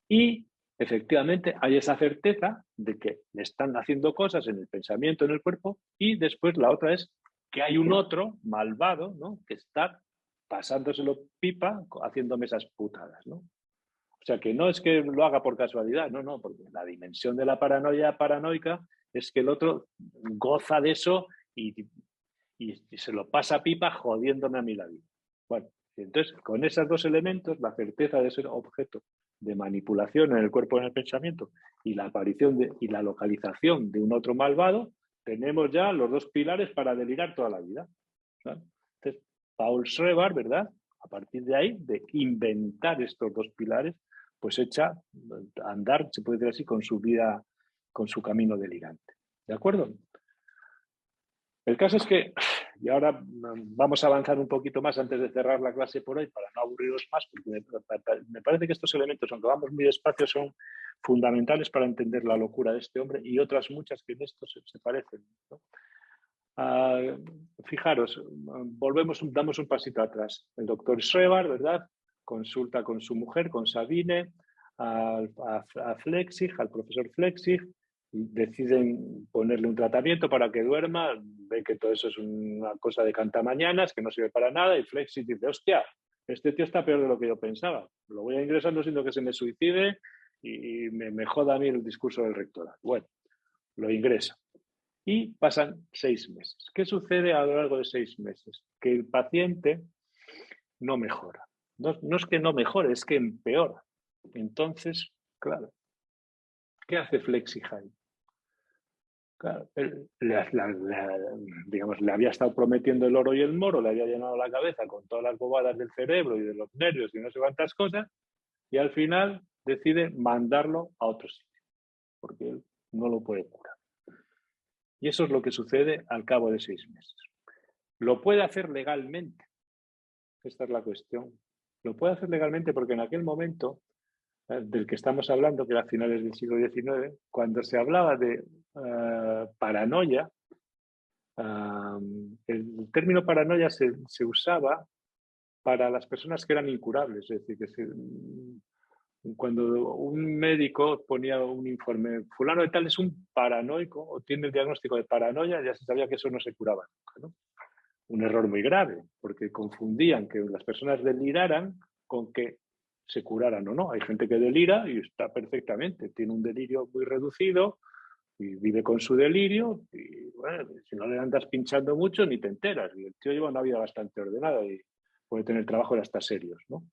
Y efectivamente hay esa certeza de que le están haciendo cosas en el pensamiento, en el cuerpo, y después la otra es que hay un otro malvado, ¿no?, que está pasándoselo pipa haciéndome esas putadas, ¿no? O sea, que no es que lo haga por casualidad, no, no, porque la dimensión de la paranoia paranoica es que el otro goza de eso y se lo pasa pipa jodiéndome a mí la vida. Bueno, entonces, con esos dos elementos, la certeza de ser objeto de manipulación en el cuerpo y en el pensamiento y la aparición y la localización de un otro malvado, tenemos ya los dos pilares para delirar toda la vida, ¿no? Entonces, Paul Schreber, ¿verdad?, a partir de ahí, de inventar estos dos pilares, pues echa a andar, se puede decir así, con su vida, con su camino delirante. ¿De acuerdo? El caso es que, y ahora vamos a avanzar un poquito más antes de cerrar la clase por hoy para no aburriros más, porque me parece que estos elementos, aunque vamos muy despacio, son fundamentales para entender la locura de este hombre y otras muchas que en esto se parecen, ¿no? Fijaros, damos un pasito atrás. El doctor Schreber, ¿verdad?, consulta con su mujer, con Sabine, a Flechsig, al profesor Flechsig, deciden ponerle un tratamiento para que duerma, ven que todo eso es una cosa de cantamañanas, que no sirve para nada, y Flechsig dice, hostia, este tío está peor de lo que yo pensaba, lo voy a ingresar no siendo que se me suicide y me joda a mí el discurso del rectorado. Bueno, lo ingresa. Y pasan 6 meses. ¿Qué sucede a lo largo de 6 meses? Que el paciente no mejora. No es que no mejore, es que empeora. Entonces, claro, ¿qué hace Flechsig? Claro, digamos, le había estado prometiendo el oro y el moro, le había llenado la cabeza con todas las bobadas del cerebro y de los nervios y no sé cuántas cosas, y al final decide mandarlo a otro sitio, porque él no lo puede curar. Y eso es lo que sucede al cabo de 6 meses. ¿Lo puede hacer legalmente? Esta es la cuestión. Lo puede hacer legalmente porque en aquel momento del que estamos hablando, que era a finales del siglo XIX, cuando se hablaba de paranoia, el término paranoia se usaba para las personas que eran incurables. Es decir, que cuando un médico ponía un informe, fulano de tal es un paranoico o tiene el diagnóstico de paranoia, ya se sabía que eso no se curaba nunca, ¿no? Un error muy grave, porque confundían que las personas deliraran con que se curaran o no. Hay gente que delira y está perfectamente, tiene un delirio muy reducido y vive con su delirio y, bueno, si no le andas pinchando mucho ni te enteras. Y el tío lleva una vida bastante ordenada y puede tener trabajos hasta serios, ¿no?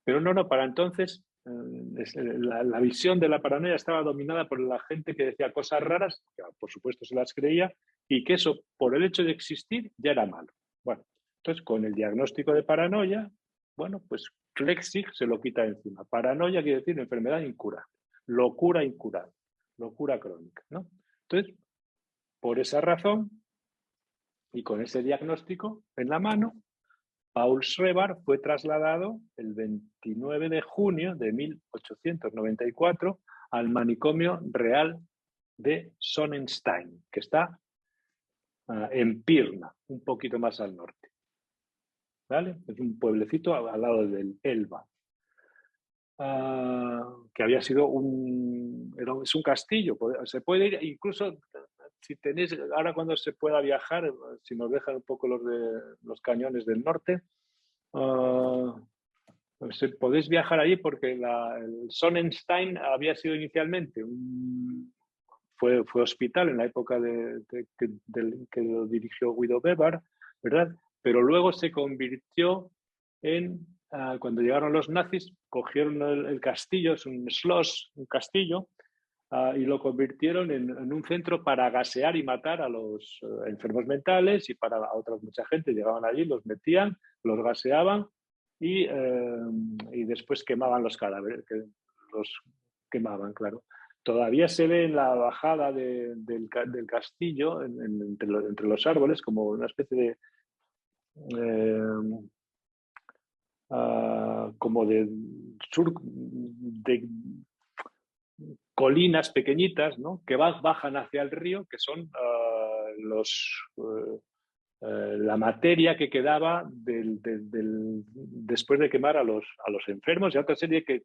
Pero no, para entonces la visión de la paranoia estaba dominada por la gente que decía cosas raras, que por supuesto se las creía, y que eso, por el hecho de existir, ya era malo. Bueno, entonces con el diagnóstico de paranoia, bueno, pues Flechsig se lo quita encima. Paranoia quiere decir enfermedad incurable, locura incurable, locura crónica, ¿no? Entonces, por esa razón, y con ese diagnóstico en la mano, Paul Schreber fue trasladado el 29 de junio de 1894 al manicomio Real de Sonnenstein, que está en Pirna, un poquito más al norte. ¿Vale? Es un pueblecito al lado del Elba. Que había sido es un castillo. Se puede ir, incluso si tenéis, ahora cuando se pueda viajar, si nos dejan un poco los cañones del norte, podéis viajar allí porque el Sonnenstein había sido inicialmente fue hospital en la época que lo dirigió Guido Weber, ¿verdad? Pero luego se convirtió en, cuando llegaron los nazis, cogieron el castillo, es un schloss, un castillo, y lo convirtieron en un centro para gasear y matar a los enfermos mentales y para mucha gente. Llegaban allí, los metían, los gaseaban y después quemaban los cadáveres, los quemaban, claro. Todavía se ve en la bajada del castillo, entre los árboles, como una especie de como de colinas pequeñitas, ¿no? Que bajan hacia el río, que son la materia que quedaba después de quemar a los enfermos y a otra serie de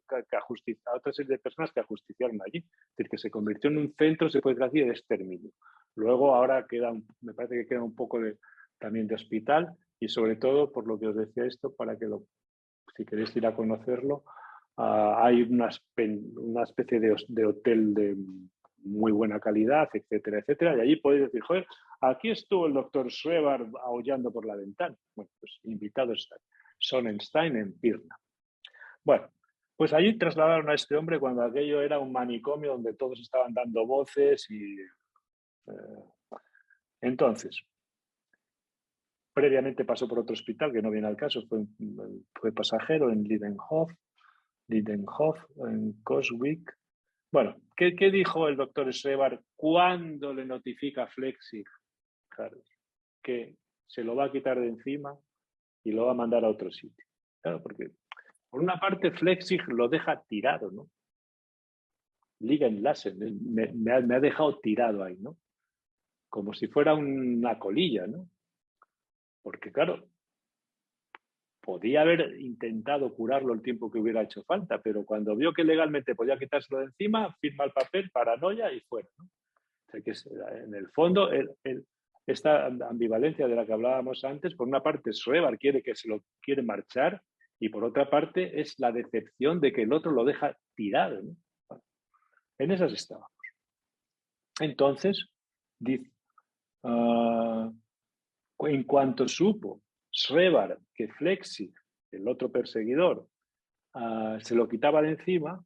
personas que ajusticiaron allí. Es decir, que se convirtió en un centro, se puede decir, de exterminio. Luego ahora me parece que queda un poco también de hospital y sobre todo, por lo que os decía esto, para que si queréis ir a conocerlo, hay una especie de hotel de muy buena calidad, etcétera, etcétera, y allí podéis decir, joder, aquí estuvo el doctor Schreber aullando por la ventana. Bueno, pues invitado está Sonnenstein en Pirna. Bueno, pues allí trasladaron a este hombre cuando aquello era un manicomio donde todos estaban dando voces y... entonces, previamente pasó por otro hospital que no viene al caso, fue pasajero en Lidenhof, en Coswig. Bueno, ¿qué dijo el doctor Schreber cuando le notifica a Flechsig, claro, que se lo va a quitar de encima y lo va a mandar a otro sitio? Claro, porque por una parte Flechsig lo deja tirado, ¿no? Liegen lassen, me ha dejado tirado ahí, ¿no? Como si fuera una colilla, ¿no? Porque claro, podía haber intentado curarlo el tiempo que hubiera hecho falta, pero cuando vio que legalmente podía quitárselo de encima, firma el papel, paranoia y fuera, ¿no? O sea que en el fondo, esta ambivalencia de la que hablábamos antes, por una parte Schreber quiere marchar y por otra parte es la decepción de que el otro lo deja tirado, ¿no? Bueno, en esas estábamos. Entonces, dice, en cuanto supo Schreber que Flechsig, el otro perseguidor, se lo quitaba de encima,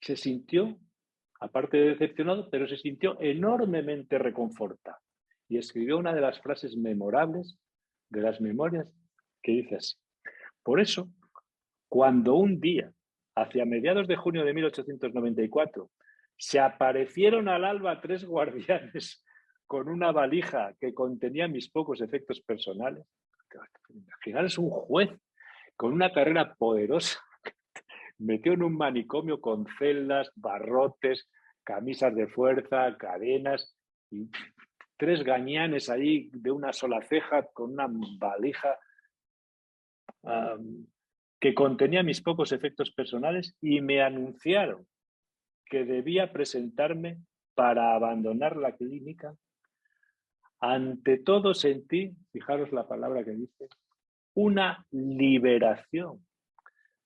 se sintió, aparte de decepcionado, pero se sintió enormemente reconfortado. Y escribió una de las frases memorables de las memorias que dice así: por eso, cuando un día, hacia mediados de junio de 1894, se aparecieron al alba 3 guardianes con una valija que contenía mis pocos efectos personales. Imaginaros un juez con una carrera poderosa, metió en un manicomio con celdas, barrotes, camisas de fuerza, cadenas, y 3 gañanes ahí de una sola ceja con una valija que contenía mis pocos efectos personales y me anunciaron que debía presentarme para abandonar la clínica. Ante todo sentí, fijaros la palabra que dice, una liberación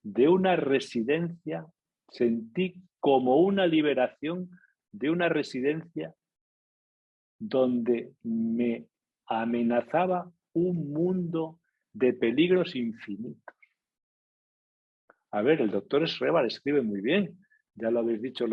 de una residencia, sentí como una liberación de una residencia donde me amenazaba un mundo de peligros infinitos. A ver, el doctor Schreber escribe muy bien, ya lo habéis dicho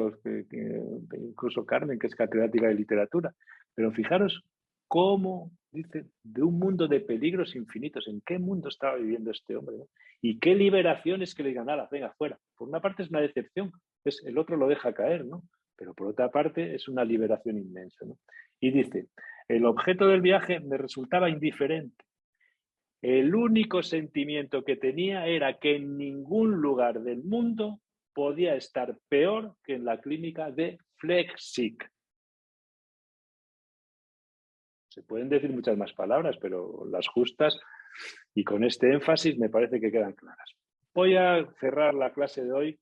incluso Carmen, que es catedrática de literatura, pero fijaros cómo dice, de un mundo de peligros infinitos. ¿En qué mundo estaba viviendo este hombre? ¿No? Y qué liberaciones que le digan, venga, fuera. Por una parte es una decepción, el otro lo deja caer, ¿no? Pero por otra parte es una liberación inmensa, ¿no? Y dice, el objeto del viaje me resultaba indiferente. El único sentimiento que tenía era que en ningún lugar del mundo podía estar peor que en la clínica de Flechsig. Se pueden decir muchas más palabras, pero las justas y con este énfasis me parece que quedan claras. Voy a cerrar la clase de hoy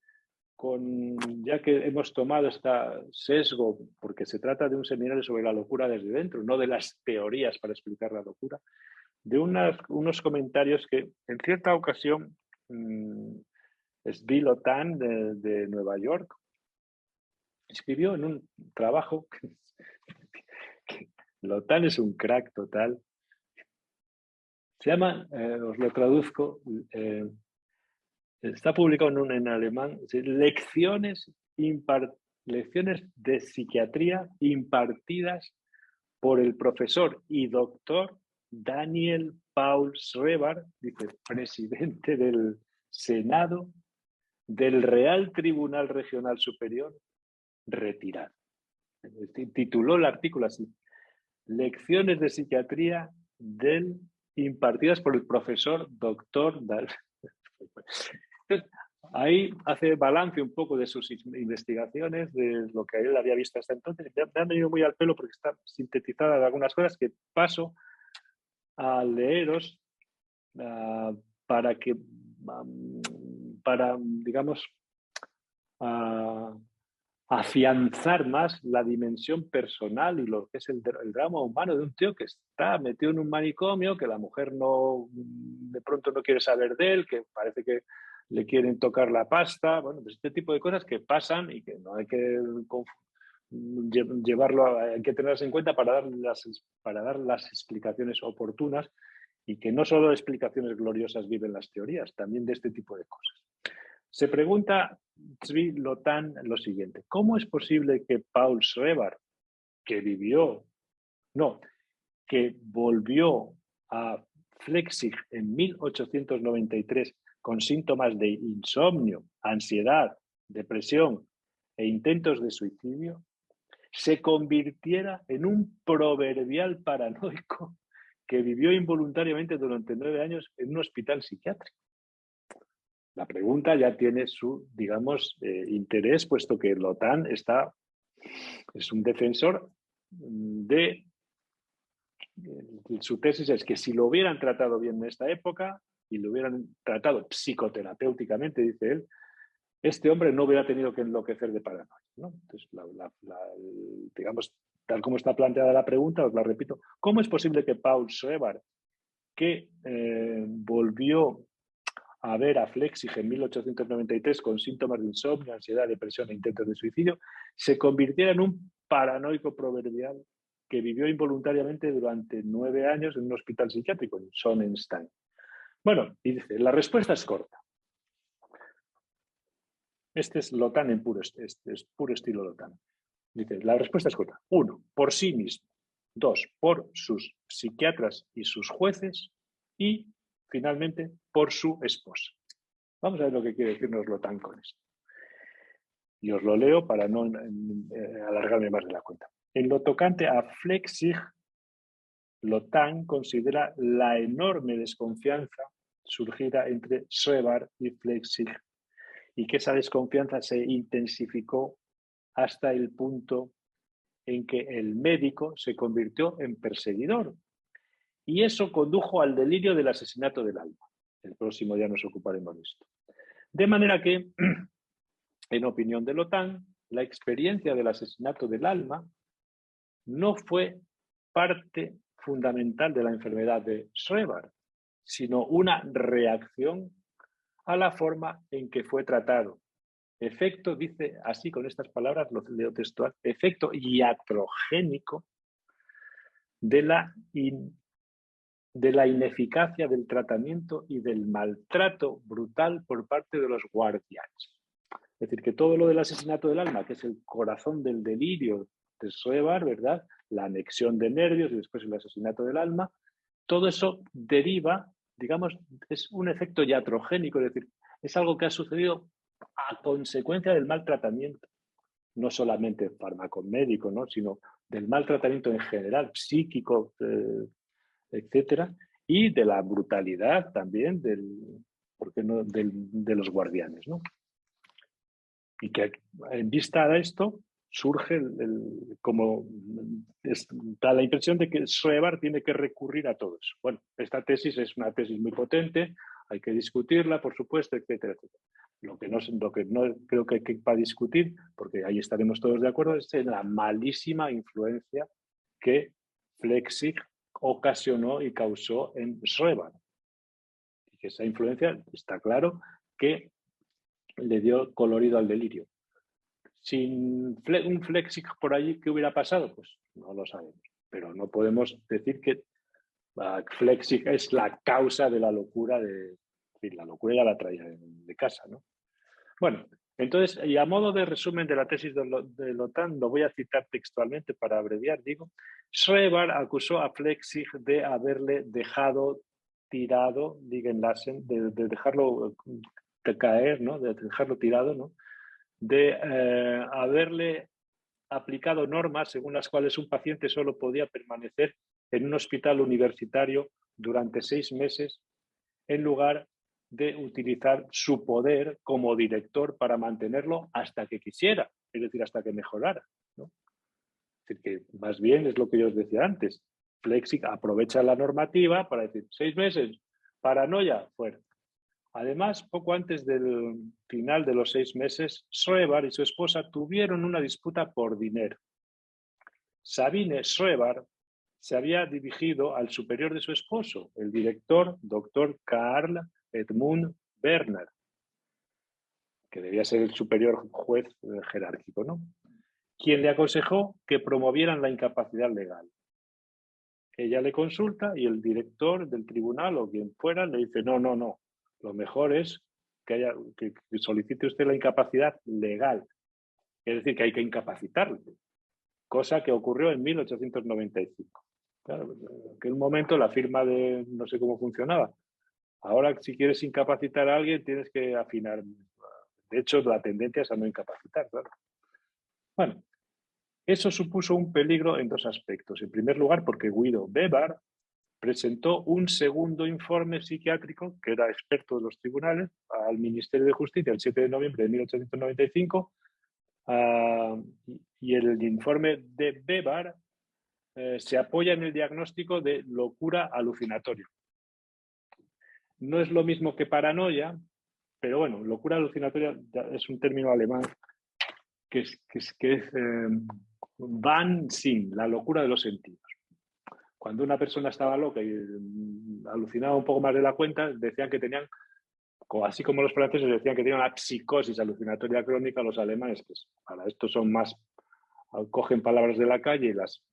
ya que hemos tomado este sesgo, porque se trata de un seminario sobre la locura desde dentro, no de las teorías para explicar la locura, de unos comentarios que en cierta ocasión Svi Lotan de Nueva York escribió en un trabajo que Lotan es un crack total. Se llama, os lo traduzco, está publicado en alemán, lecciones de psiquiatría impartidas por el profesor y doctor Daniel Paul Schreber, dice, presidente del Senado del Real Tribunal Regional Superior, retirado. Tituló el artículo así, lecciones de psiquiatría impartidas por el profesor doctor Daniel. Ahí hace balance un poco de sus investigaciones, de lo que él había visto hasta entonces. Me han venido muy al pelo porque están sintetizadas algunas cosas que paso a leeros para digamos, afianzar más la dimensión personal y lo que es el drama humano de un tío que está metido en un manicomio, que la mujer de pronto no quiere saber de él, que parece que le quieren tocar la pasta. Bueno, pues este tipo de cosas que pasan y que no hay que llevarlo, hay que tenerlas en cuenta para dar las explicaciones oportunas, y que no solo explicaciones gloriosas viven las teorías, también de este tipo de cosas. Se pregunta Svi Lotan lo siguiente: ¿cómo es posible que Paul Schreber, que volvió a Flechsig en 1893 con síntomas de insomnio, ansiedad, depresión e intentos de suicidio, se convirtiera en un proverbial paranoico que vivió involuntariamente durante 9 años en un hospital psiquiátrico? La pregunta ya tiene su, digamos, interés, puesto que Lotan es un defensor su tesis es que si lo hubieran tratado bien en esta época y lo hubieran tratado psicoterapéuticamente, dice él, este hombre no hubiera tenido que enloquecer de paranoia, ¿no? Entonces, digamos, tal como está planteada la pregunta, os la repito: ¿cómo es posible que Paul Schreber, que volvió a ver a Flechsig en 1893 con síntomas de insomnio, ansiedad, depresión e intentos de suicidio, se convirtiera en un paranoico proverbial que vivió involuntariamente durante 9 años en un hospital psiquiátrico en Sonnenstein? Bueno, y dice, la respuesta es corta. Este es Lotan en es puro estilo Lotan. Dice, la respuesta es corta. 1, por sí mismo. 2, por sus psiquiatras y sus jueces. Y, finalmente, por su esposa. Vamos a ver lo que quiere decirnos Lotan con esto. Y os lo leo para no alargarme más de la cuenta. En lo tocante a Flechsig, Lotan considera la enorme desconfianza surgida entre Schreber y Flechsig, y que esa desconfianza se intensificó hasta el punto en que el médico se convirtió en perseguidor. Y eso condujo al delirio del asesinato del alma. El próximo día nos ocuparemos de esto. De manera que, en opinión de Lotan, la experiencia del asesinato del alma no fue parte fundamental de la enfermedad de Schreber, sino una reacción a la forma en que fue tratado. Efecto, dice así con estas palabras, lo leo textual, efecto iatrogénico de la ineficacia del tratamiento y del maltrato brutal por parte de los guardianes. Es decir, que todo lo del asesinato del alma, que es el corazón del delirio de Schreber, ¿verdad? La anexión de nervios y después el asesinato del alma, todo eso deriva, digamos, es un efecto iatrogénico, es decir, es algo que ha sucedido a consecuencia del mal tratamiento, no solamente farmacomédico, ¿no? Sino del mal tratamiento en general, psíquico, etcétera, y de la brutalidad también de los guardianes, ¿no? Y que en vista de esto surge como da la impresión de que Schreber tiene que recurrir a todo eso. Bueno, esta tesis es una tesis muy potente, hay que discutirla, por supuesto, etcétera, etcétera. Lo que no creo que para discutir, porque ahí estaremos todos de acuerdo, es en la malísima influencia que Flechsig ocasionó y causó en Schreber. Y que esa influencia está claro que le dio colorido al delirio. Sin un Flechsig por allí, ¿qué hubiera pasado? Pues no lo sabemos. Pero no podemos decir que Flechsig es la causa de la locura la locura ya la traía de casa, ¿no? Bueno, entonces, y a modo de resumen de la tesis de Lotan, lo voy a citar textualmente para abreviar, digo, Schreber acusó a Flechsig de haberle dejado tirado, digan lassen, de dejarlo caer, ¿no? De dejarlo tirado, ¿no? De haberle aplicado normas según las cuales un paciente solo podía permanecer en un hospital universitario durante 6 meses en lugar de utilizar su poder como director para mantenerlo hasta que quisiera, es decir, hasta que mejorara, ¿no? Es decir, que más bien es lo que yo os decía antes. Flechsig aprovecha la normativa para decir 6 meses, paranoia, fuera. Además, poco antes del final de los 6 meses, Schreber y su esposa tuvieron una disputa por dinero. Sabine Schreber se había dirigido al superior de su esposo, el director, doctor Karl Edmund Werner, que debía ser el superior juez jerárquico, ¿no? Quien le aconsejó que promovieran la incapacidad legal. Ella le consulta y el director del tribunal o quien fuera le dice, no, no, no, lo mejor es que solicite usted la incapacidad legal, es decir, que hay que incapacitarle, cosa que ocurrió en 1895. Claro, en aquel momento la firma de, no sé cómo funcionaba. Ahora, si quieres incapacitar a alguien, tienes que afinar. De hecho, la tendencia es a no incapacitar, claro. Bueno, eso supuso un peligro en 2 aspectos. En primer lugar, porque Guido Weber presentó un segundo informe psiquiátrico, que era experto de los tribunales, al Ministerio de Justicia el 7 de noviembre de 1895, y el informe de Weber se apoya en el diagnóstico de locura alucinatoria. No es lo mismo que paranoia, pero bueno, locura alucinatoria es un término alemán que es Wahnsinn, la locura de los sentidos. Cuando una persona estaba loca y alucinaba un poco más de la cuenta, decían que tenían, así como los franceses decían que tenían una psicosis alucinatoria crónica, los alemanes, que para esto son más, cogen palabras de la calle y las...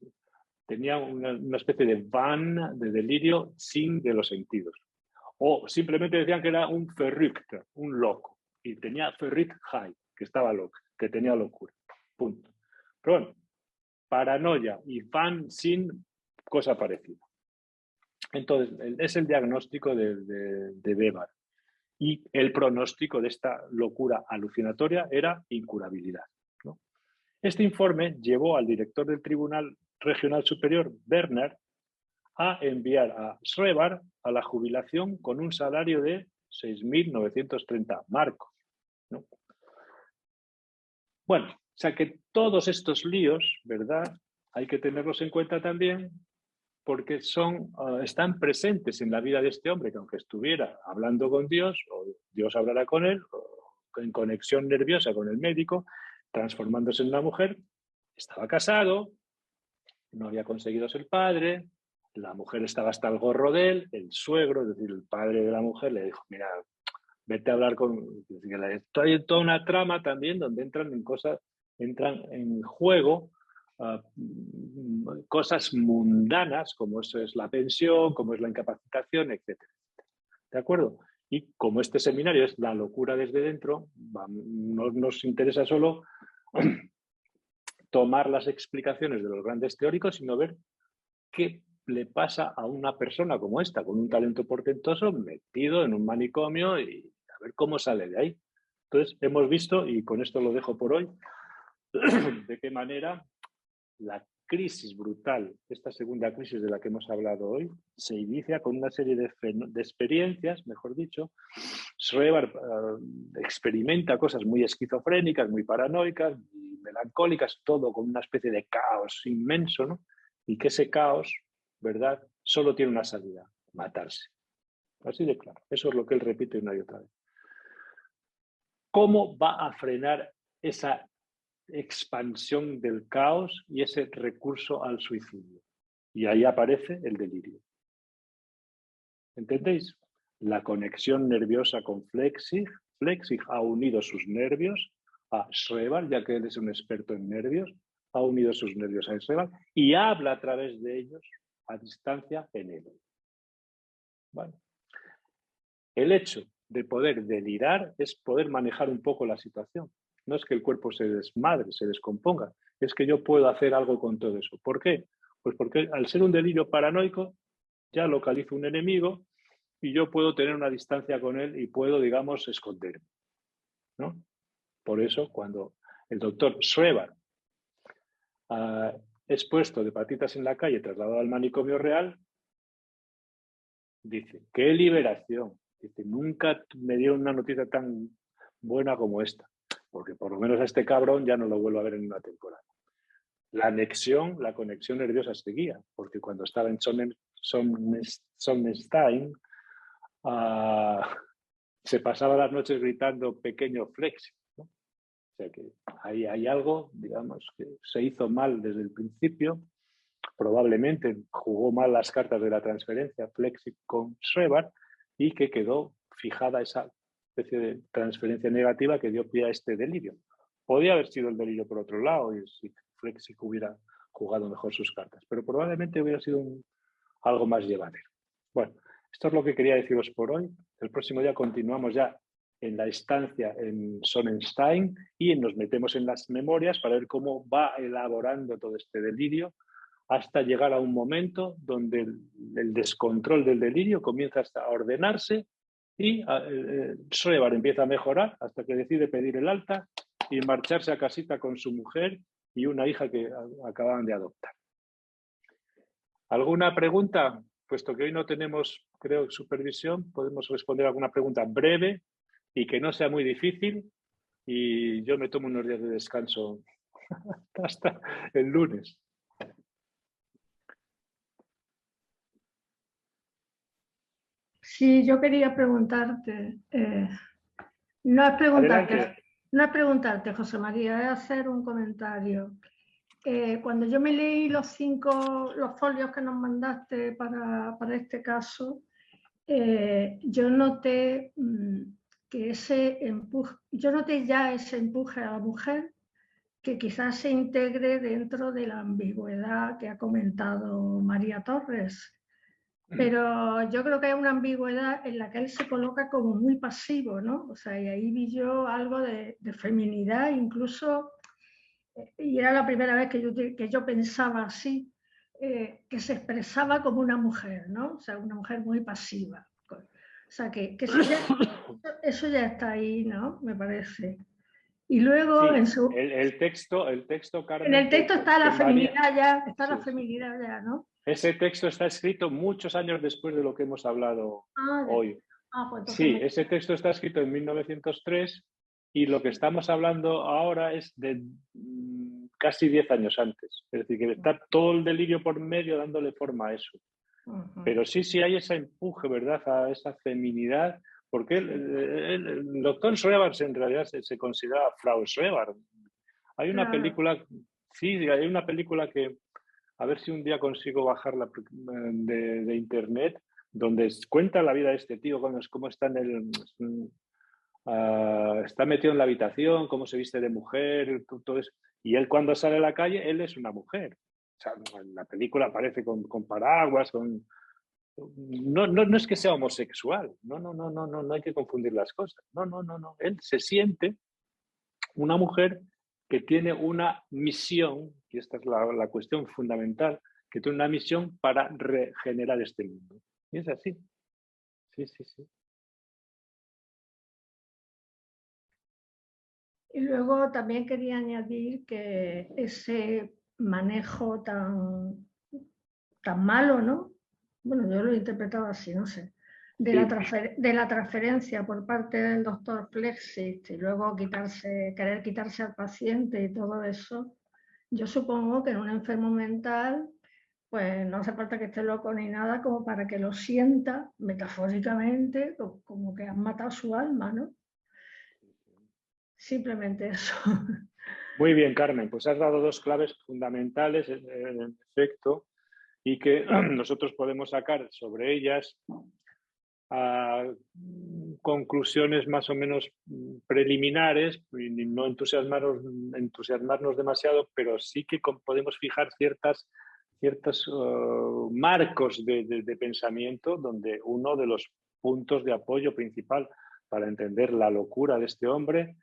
Tenía una especie de Wahn, de delirio, sin de los sentidos. O simplemente decían que era un verrückter, un loco. Y tenía Verrücktheit, que estaba loco, que tenía locura. Punto. Pero bueno, paranoia y Wahnsinn, cosa parecida. Entonces, es el diagnóstico de Weber. Y el pronóstico de esta locura alucinatoria era incurabilidad, ¿no? Este informe llevó al director del Tribunal Regional Superior, Werner, a enviar a Schreber a la jubilación con un salario de 6.930 marcos, ¿no? Bueno, o sea que todos estos líos, ¿verdad? Hay que tenerlos en cuenta también porque están presentes en la vida de este hombre, que aunque estuviera hablando con Dios, o Dios hablará con él, o en conexión nerviosa con el médico, transformándose en una mujer, estaba casado, no había conseguido ser padre, la mujer estaba hasta el gorro de él, el suegro, es decir, el padre de la mujer, le dijo, mira, vete a hablar con... Hay toda una trama también donde entran en juego cosas mundanas, como eso es la pensión, como es la incapacitación, etc. ¿De acuerdo? Y como este seminario es la locura desde dentro, no nos interesa solo tomar las explicaciones de los grandes teóricos, sino ver qué le pasa a una persona como esta, con un talento portentoso, metido en un manicomio y a ver cómo sale de ahí. Entonces, hemos visto, y con esto lo dejo por hoy, de qué manera la crisis brutal, esta segunda crisis de la que hemos hablado hoy, se inicia con una serie de experiencias, mejor dicho, Schreber experimenta cosas muy esquizofrénicas, muy paranoicas, muy melancólicas, todo con una especie de caos inmenso, ¿no? Y que ese caos, ¿verdad?, solo tiene una salida: matarse. Así de claro. Eso es lo que él repite una y otra vez. ¿Cómo va a frenar esa expansión del caos y ese recurso al suicidio? Y ahí aparece el delirio. ¿Entendéis? La conexión nerviosa con Flechsig. Flechsig ha unido sus nervios a Schreber, ya que él es un experto en nervios, ha unido sus nervios a Schreber y habla a través de ellos a distancia en él. Bueno. El hecho de poder delirar es poder manejar un poco la situación. No es que el cuerpo se desmadre, se descomponga, es que yo puedo hacer algo con todo eso. ¿Por qué? Pues porque al ser un delirio paranoico, ya localizo un enemigo y yo puedo tener una distancia con él y puedo, digamos, esconderme, ¿no? Por eso, cuando el doctor Schreber es puesto de patitas en la calle, trasladado al manicomio real, dice: ¡qué liberación! Dice: nunca me dieron una noticia tan buena como esta, porque por lo menos a este cabrón ya no lo vuelvo a ver en una temporada. La anexión, la conexión nerviosa seguía, porque cuando estaba en Sonnenstein se pasaba las noches gritando pequeño Flechsig, ¿no? O sea que ahí hay algo, digamos, que se hizo mal desde el principio. Probablemente jugó mal las cartas de la transferencia Flechsig con Schreber y que quedó fijada esa especie de transferencia negativa que dio pie a este delirio. Podía haber sido el delirio por otro lado y si Flechsig hubiera jugado mejor sus cartas, pero probablemente hubiera sido algo más llevadero. Bueno, esto es lo que quería deciros por hoy. El próximo día continuamos ya en la estancia en Sonnenstein y nos metemos en las memorias para ver cómo va elaborando todo este delirio hasta llegar a un momento donde el descontrol del delirio comienza a ordenarse y Schreber empieza a mejorar hasta que decide pedir el alta y marcharse a casita con su mujer y una hija que acaban de adoptar. ¿Alguna pregunta? Puesto que hoy no tenemos, creo, supervisión, podemos responder alguna pregunta breve y que no sea muy difícil y yo me tomo unos días de descanso hasta el lunes. Sí, yo quería preguntarte, no es preguntarte, José María, es hacer un comentario. Cuando yo me leí los folios que nos mandaste para este caso, yo noté que yo noté ya ese empuje a la mujer que quizás se integre dentro de la ambigüedad que ha comentado María Torres. Pero yo creo que hay una ambigüedad en la que él se coloca como muy pasivo, ¿no? O sea, y ahí vi yo algo de feminidad, incluso, y era la primera vez que yo pensaba así, que se expresaba como una mujer, ¿no? O sea, una mujer muy pasiva. O sea, que eso ya está ahí, ¿no? Me parece. Y luego sí, el texto, Carmen, en el texto está la feminidad ya, la feminidad ya, ¿no? Ese texto está escrito muchos años después de lo que hemos hablado hoy. Pues sí, ese texto está escrito en 1903 y lo que estamos hablando ahora es de casi 10 años antes. Es decir, que está todo el delirio por medio dándole forma a eso. Pero sí hay ese empuje, ¿verdad?, a esa feminidad, porque el doctor Schreber en realidad se considera Frau Schreber. Hay una película, hay una película que, a ver si un día consigo bajarla de internet, donde cuenta la vida de este tío, cómo está está metido en la habitación, cómo se viste de mujer, todo eso. Y él cuando sale a la calle, él es una mujer. O sea, en la película aparece con paraguas, no es que sea homosexual, no hay que confundir las cosas. No. Él se siente una mujer que tiene una misión, y esta es la cuestión fundamental, que tiene una misión para regenerar este mundo. Y es así. Sí. Y luego también quería añadir que ese manejo tan malo, ¿no? Bueno, yo lo he interpretado así, no sé, de la transferencia por parte del doctor Flexit y luego querer quitarse al paciente y todo eso, yo supongo que en un enfermo mental pues no hace falta que esté loco ni nada como para que lo sienta metafóricamente como que han matado su alma, ¿no? Simplemente eso. Muy bien, Carmen, pues has dado dos claves fundamentales en efecto y que nosotros podemos sacar sobre ellas conclusiones más o menos preliminares, y no entusiasmarnos demasiado, pero sí que podemos fijar ciertos marcos de pensamiento donde uno de los puntos de apoyo principal para entender la locura de este hombre,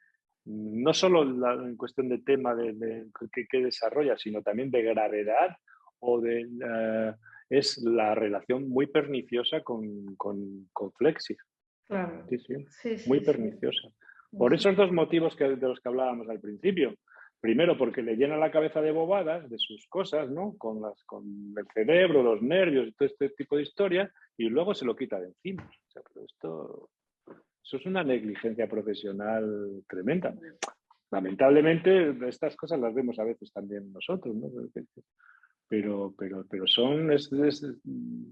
no solo en cuestión de tema que desarrolla, sino también de gravedad o es la relación muy perniciosa con Flexit. Claro. Sí, muy perniciosa. Por esos dos motivos de los que hablábamos al principio. Primero, porque le llena la cabeza de bobadas, de sus cosas, ¿no? Con el cerebro, los nervios y todo este tipo de historias, y luego se lo quita de encima. O sea, pero eso es una negligencia profesional tremenda. Lamentablemente, estas cosas las vemos a veces también nosotros, ¿no? Pero es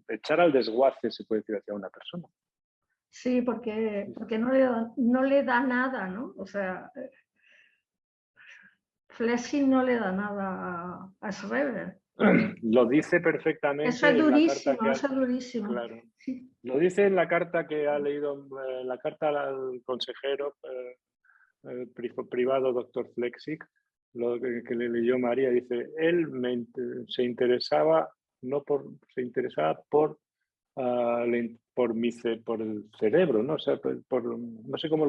echar al desguace, se puede decir, hacia una persona. Sí, porque no le da nada, ¿no? O sea, Flexit no le da nada a Schreber. Lo dice perfectamente. Eso es durísimo, eso es durísimo. Claro. Sí. Lo dice en la carta que ha leído, la carta al consejero privado, doctor Flexit, lo que le leyó María, dice, él se interesaba por el cerebro, ¿no? O sea, no sé cómo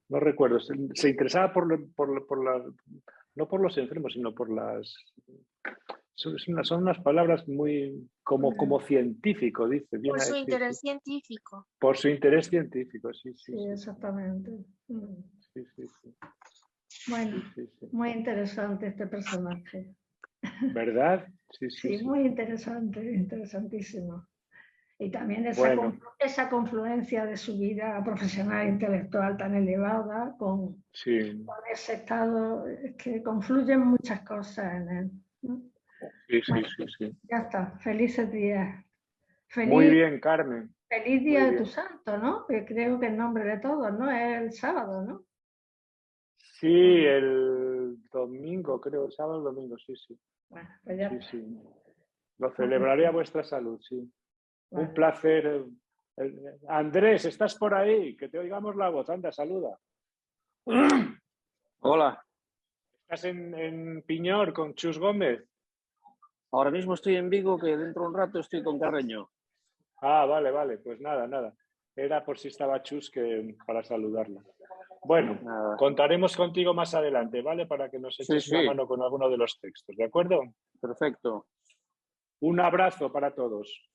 no recuerdo, se interesaba no por los enfermos, sino por son unas palabras muy como científico, dice. Por su interés científico. Por su interés científico, sí. Sí, exactamente. Sí. Bueno, muy interesante este personaje. ¿Verdad? Sí, muy interesante, interesantísimo. Y también esa confluencia de su vida profesional e intelectual tan elevada con ese estado, es que confluyen muchas cosas en él, ¿no? Sí. Ya está, felices días. Muy bien, Carmen. Feliz día de tu santo, ¿no? Que creo que el nombre de todos, ¿no? Es el sábado, ¿no? Sí, el domingo, creo, el sábado o domingo, sí. Bueno, pues ya. Sí. Lo celebraré a vuestra salud, sí. Bueno. Un placer. Andrés, ¿estás por ahí? Que te oigamos la voz. Anda, saluda. Hola. ¿Estás en Piñor con Chus Gómez? Ahora mismo estoy en Vigo, que dentro de un rato estoy con Carreño. Ah, vale. Pues nada. Era por si estaba Chus para saludarla. Bueno, contaremos contigo más adelante, ¿vale? Para que nos eches una mano con alguno de los textos, ¿de acuerdo? Perfecto. Un abrazo para todos.